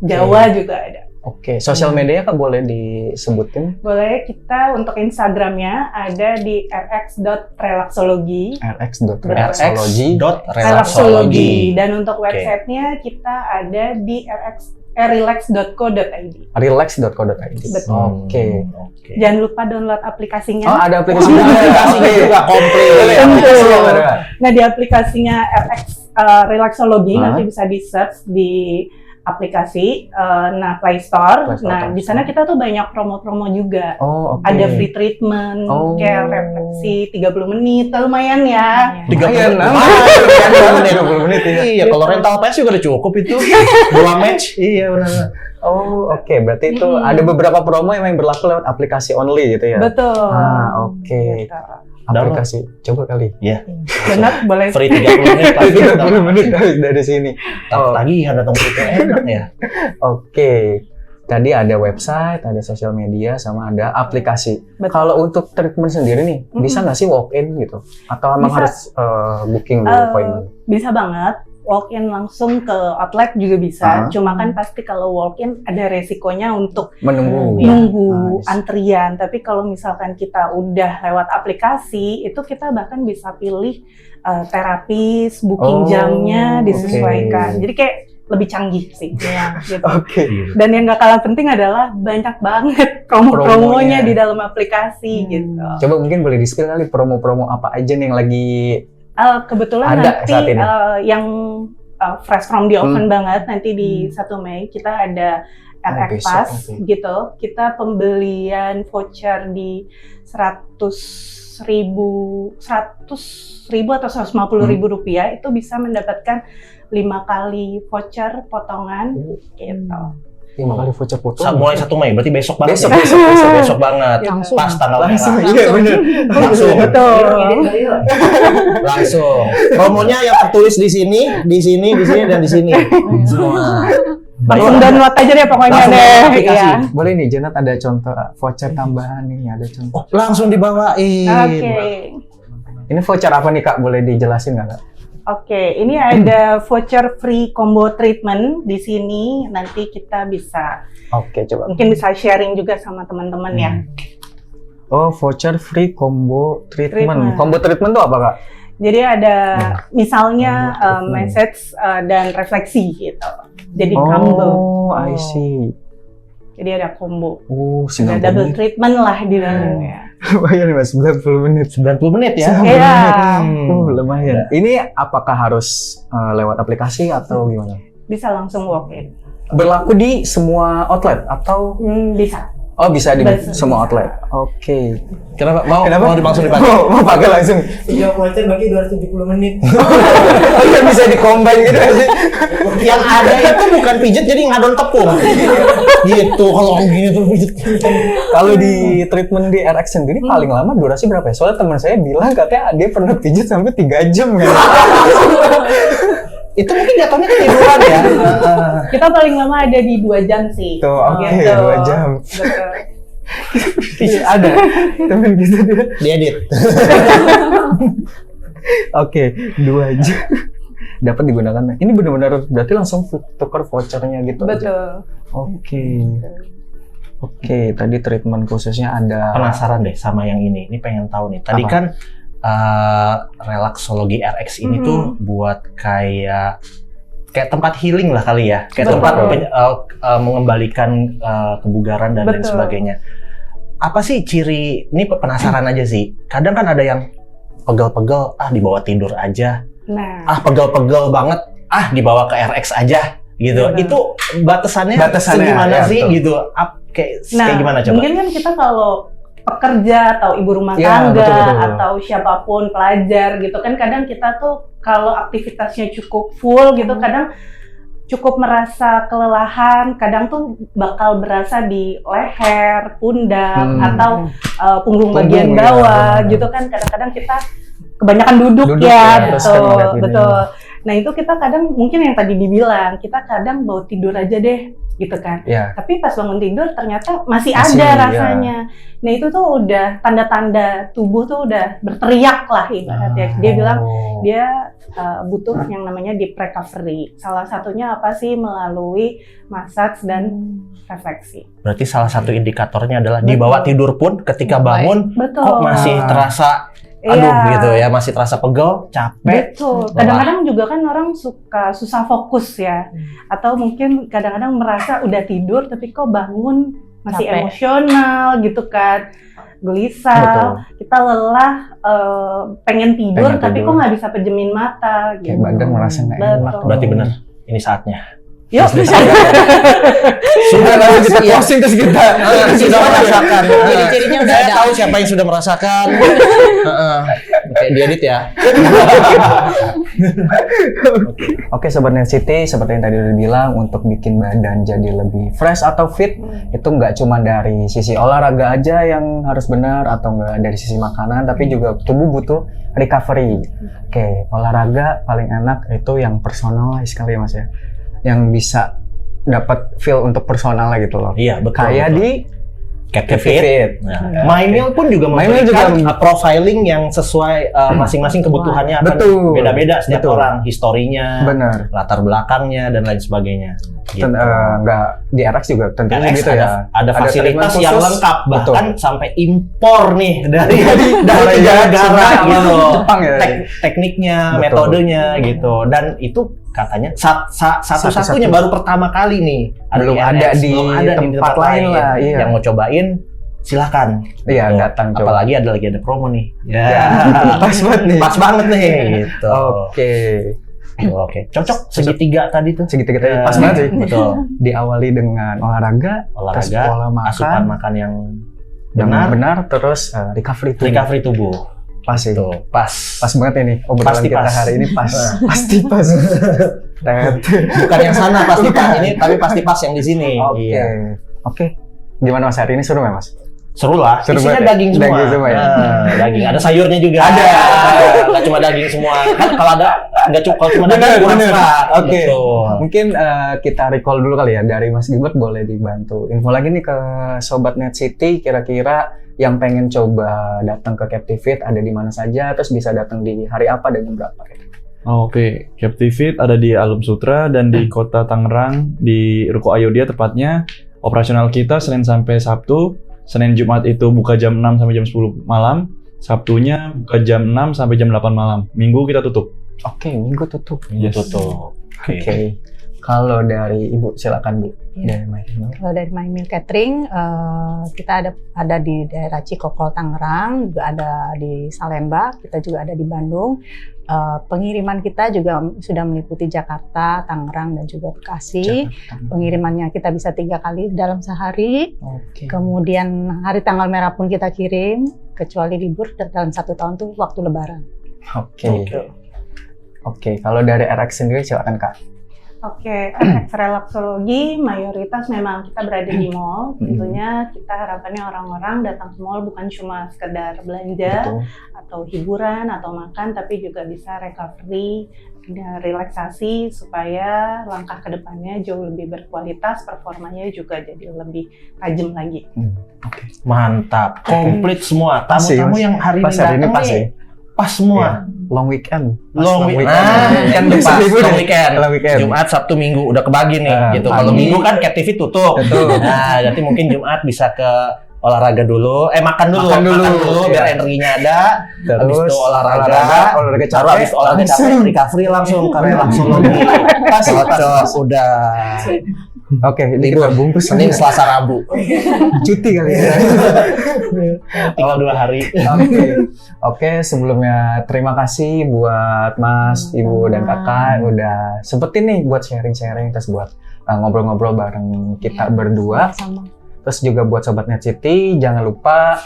Jawa juga ada. Oke, sosial media Kak boleh disebutin? Boleh, kita untuk Instagramnya ada di rx.relaxology. rx.relaxology. Dan untuk websitenya kita ada di relax.co.id. Relax.co.id. Betul. Oke. Jangan lupa download aplikasinya. Oh, ada aplikasinya. Aplikasinya juga komplit. Nah, di aplikasinya RX Relaxology nanti bisa di-search di aplikasi Play Store. Nah, di sana kita tuh banyak promo-promo juga. Oh, oke. Ada free treatment, kayak refleksi 30 menit, lumayan ya. 30 menit. Iya, kalau rental PS juga udah cukup itu. 2 match. Iya, benar. Oh, oke. Berarti itu ada beberapa promo yang berlaku lewat aplikasi only gitu ya? Betul. Oke. Aplikasi, coba kali. Iya. Benar, boleh. Free 30 menit. 30 menit dari sini. Tagihan datang free enak ya. Oke. Tadi ada website, ada sosial media, sama ada aplikasi. Betul. Kalau untuk treatment sendiri nih, bisa nggak sih walk-in gitu? Atau emang harus booking dulu appointment? Bisa banget. Walk-in langsung ke outlet juga bisa. Cuma kan pasti kalau walk-in ada resikonya untuk nunggu antrian. Tapi kalau misalkan kita udah lewat aplikasi, itu kita bahkan bisa pilih terapis, booking jamnya disesuaikan. Jadi kayak lebih canggih sih. Gitu. Oke. Dan yang gak kalah penting adalah banyak banget promo-promonya di dalam aplikasi gitu. Coba mungkin boleh di-spill kali promo-promo apa aja nih yang lagi kebetulan ada nanti yang fresh from the oven banget nanti di 1 Mei kita ada RX Pass gitu. Kita pembelian voucher di 100.000 atau 150.000 rupiah itu bisa mendapatkan 5 kali voucher potongan gitu. 5 kali voucher potongan. Mulai 1 Mei, berarti besok banget. Besok banget. Langsung. Pas tanggal langsung. merah. Iya benar. Langsung. Betul. Langsung. Promonya yang tertulis di sini, dan di sini. Semua. Langsung download aja deh pokoknya Langsung deh. aplikasi. Iya. Boleh nih, Janet ada contoh voucher tambahan nih, ada contoh. Langsung dibawain. Oke. Ini voucher apa nih Kak? Boleh dijelasin nggak Kak? Oke, ini ada voucher free combo treatment di sini. Nanti kita bisa Coba. mungkin bisa sharing juga sama teman-teman ya. Oh, voucher free combo treatment. Combo treatment tuh apa Kak? Jadi ada misalnya message dan refleksi gitu. Jadi combo. Oh, I see. Jadi ada combo. Ada Ada double treatment lah di dalamnya. Lumayan Mas, 90 menit. 90 menit ya. Iya. Lumayan. Ini apakah harus lewat aplikasi atau gimana? Bisa langsung walk in. Berlaku di semua outlet atau? Bisa. Oh, bisa di Bisa. semua outlet. Oke. Kenapa? Mau langsung dipakai? Mau pakai langsung. Iya, voucher bagi 270 menit. Oh, iya bisa di-combine gitu aja. Yang ada itu bukan pijet, jadi ngadon tepung. Gitu, kalau gini tuh pijet. Kalau di treatment di RX sendiri paling lama durasi berapa ya? Soalnya teman saya bilang katanya dia pernah pijat sampai 3 jam kan. Itu mungkin jatuhnya ketiduran ya. Kita paling lama ada di 2 jam sih. Tuh, oke, Gitu. 2 jam. Betul. Ada teman kita dia. Diedit. Oke, 2 jam. Dapat digunakan. Ini benar-benar berarti langsung tukar vouchernya gitu. Betul. Oke, tadi treatment khususnya ada. Penasaran deh sama yang ini. Ini pengen tahu nih. Tadi kan Relaxology RX ini tuh buat kayak tempat healing lah kali ya. Kayak tempat mengembalikan kebugaran dan lain sebagainya. Apa sih ciri, ini penasaran aja sih. Kadang kan ada yang pegel-pegel, dibawa tidur aja. Nah. Pegel-pegel banget, dibawa ke RX aja gitu. Ya, itu batasannya gimana sih betul. gitu? Kayak gimana coba? Mungkin kan kita kalau pekerja atau ibu rumah Ya, tangga betul. atau siapapun pelajar gitu kan kadang kita tuh kalau aktivitasnya cukup full gitu kadang cukup merasa kelelahan, kadang tuh bakal berasa di leher, pundak atau punggung bagian bawah gitu kan kadang-kadang kita kebanyakan duduk ya, betul. Nah itu kita kadang mungkin yang tadi dibilang kita kadang bawa tidur aja deh gitu kan. Iya. Tapi pas bangun tidur ternyata masih Masih, ada iya. rasanya. Nah itu tuh udah tanda-tanda tubuh tuh udah berteriak lah ibaratnya. Dia bilang dia butuh yang namanya deep recovery. Salah satunya apa sih? Melalui massage dan refleksi. Berarti salah satu indikatornya adalah di bawah tidur pun ketika bangun Betul. kok masih terasa gitu ya, masih terasa pegel, capek. Betul. Kadang-kadang juga kan orang suka susah fokus ya. Atau mungkin kadang-kadang merasa udah tidur tapi kok bangun masih Capek. emosional gitu kan. Gelisah, Betul. kita lelah, pengen tidur Pengen tapi tidur. kok nggak bisa pejemin mata gitu. Kayak badan merasa nggak Betul. enak. Berarti benar, ini saatnya. Yuk, Sudah lalu kita Iya. closing terus kita sudah merasakan. Ciri-cirinya udah Saya ada. tahu siapa yang sudah merasakan. Oke, diedit ya. Oke, Sobat Net City, seperti yang tadi udah bilang, untuk bikin badan jadi lebih fresh atau fit, itu nggak cuma dari sisi olahraga aja yang harus benar, atau nggak dari sisi makanan, tapi juga tubuh butuh recovery. Oke, olahraga paling enak itu yang personalized sekali ya Mas ya, yang bisa dapat feel untuk personal gitu loh. Iya, betul. Kayak betul. di Captivate. Nah, My Meal pun juga My Meal memberikan juga profiling yang sesuai masing-masing kebutuhannya akan Betul. beda-beda setiap Betul. orang, historinya, benar. latar belakangnya dan lain sebagainya. Gitu. Nggak di RX juga tentunya RX gitu ya. ada fasilitas treatment yang khusus. lengkap, Betul. bahkan sampai impor nih dari Dari negara Cina, gitu. Jepang ya. Tekniknya, Betul. metodenya gitu, dan itu katanya satu-satunya baru pertama kali nih Belum di ada RX, di belum ada di tempat lain lah, iya. Yang mau cobain silahkan. Iya, Gitu. datang coba. Apalagi lagi ada promo nih. Ya, Pas banget nih. pas banget nih gitu. Oke. Oke, cocok segitiga tadi tuh. Segitiga tadi Ya, pas banget sih. Betul. Diawali dengan olahraga, terus Olahraga, pola makan, asupan makan yang yang benar, benar, terus recovery tubuh. recovery tubuh. Pas sih. Tuh, pas. Pas banget ini obrolan Pasti kita pas. hari ini pas. Pasti pas. Bukan yang sana pasti pas ini, tapi pasti pas yang di sini. Oke. Iya. Oke. Gimana Mas hari ini, seru nggak Mas? Seru lah, Seru isinya banget ya? daging semua. Daging semua ya? Daging, ada sayurnya juga. Ada. Nggak cuma daging semua. Kan kalau ada, nggak cukup, kalau cuma daging kurang Bener. serat. Oke. Gitu. Mungkin kita recall dulu kali ya, dari Mas Gilbert boleh dibantu info lagi nih ke Sobat Net City, kira-kira yang pengen coba datang ke Captivate ada di mana saja, terus bisa datang di hari apa dan jam berapa gitu. Oke, Captivate ada di Alum Sutra dan di Kota Tangerang di Ruko Ayodhya tepatnya. Operasional kita Senin sampai Sabtu. Senin Jumat itu buka jam 6 sampai jam 10 malam. Sabtunya buka jam 6 sampai jam 8 malam. Minggu kita tutup. Oke, minggu tutup. Yes. Tutup. Oke. Kalau dari Ibu silakan Bu. Iya. Dari My Meal. Kalau dari My Meal Catering, kita ada di daerah Cikokol Tangerang, juga ada di Salemba, kita juga ada di Bandung. Pengiriman kita juga sudah meliputi Jakarta, Tangerang, dan juga Bekasi. Pengirimannya kita bisa 3 kali dalam sehari. Oke. Kemudian hari tanggal merah pun kita kirim, kecuali libur dalam 1 tahun tuh waktu Lebaran. Oke. Oke, kalau dari RX sendiri silakan Kak. Oke, RX Relaxologi mayoritas memang kita berada di mall. Tentunya kita harapannya orang-orang datang ke mall bukan cuma sekedar belanja Betul. atau hiburan atau makan, tapi juga bisa recovery dan relaksasi supaya langkah ke depannya jauh lebih berkualitas, performanya juga jadi lebih tajam lagi. Mantap, komplit semua. Pas sih, Tamu-tamu Mas. yang hari Pas ini hari ini datang pas nih, sih. pas semua. Iya. Long weekend. Pas Long weekend. Kan Bisa pas libur long ya? weekend. Long weekend. Jumat, Sabtu, Minggu udah kebagi nih gitu. pagi. Kalau Minggu kan Captivate tutup. Betul. Nah, jadi mungkin Jumat bisa ke olahraga dulu, makan dulu, Makan dulu. biar Iya. energinya ada. Terus Habis itu olahraga olahraga baru capek, habis olahraga capek, langsung. recovery langsung karena langsung lagi. Cocok, udah. Oke, ini kita bungkus Senin, Selasa, Rabu. cuti kali ya. Tinggal 2 hari. Oke, sebelumnya terima kasih buat Mas, Ibu, dan Kakak udah sempetin nih buat sharing-sharing, terus buat ngobrol-ngobrol bareng kita berdua. Sama. Terus juga buat Sobat Net City, jangan lupa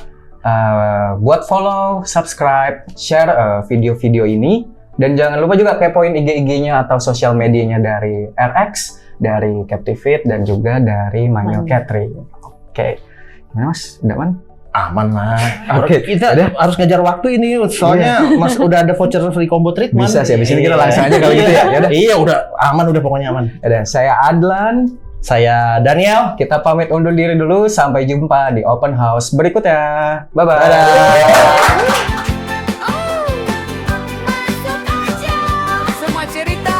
buat follow, subscribe, share video-video ini. Dan jangan lupa juga kepoin IG-nya atau sosial medianya dari RX, dari Captivate, dan juga dari My Meal Catering. Oke, gimana Mas? Udah man? Aman lah. Oke, Kita harus ngejar waktu ini, soalnya Mas udah ada voucher free combo treatment. Bisa sih, abis ini kita Iya. langsung aja kalau gitu ya. Yaudah. Iya, udah aman, udah pokoknya aman. Yaudah, saya Adlan, Saya Daniel. Kita pamit undur diri dulu. Sampai jumpa di open house berikutnya. Bye-bye. Semua cerita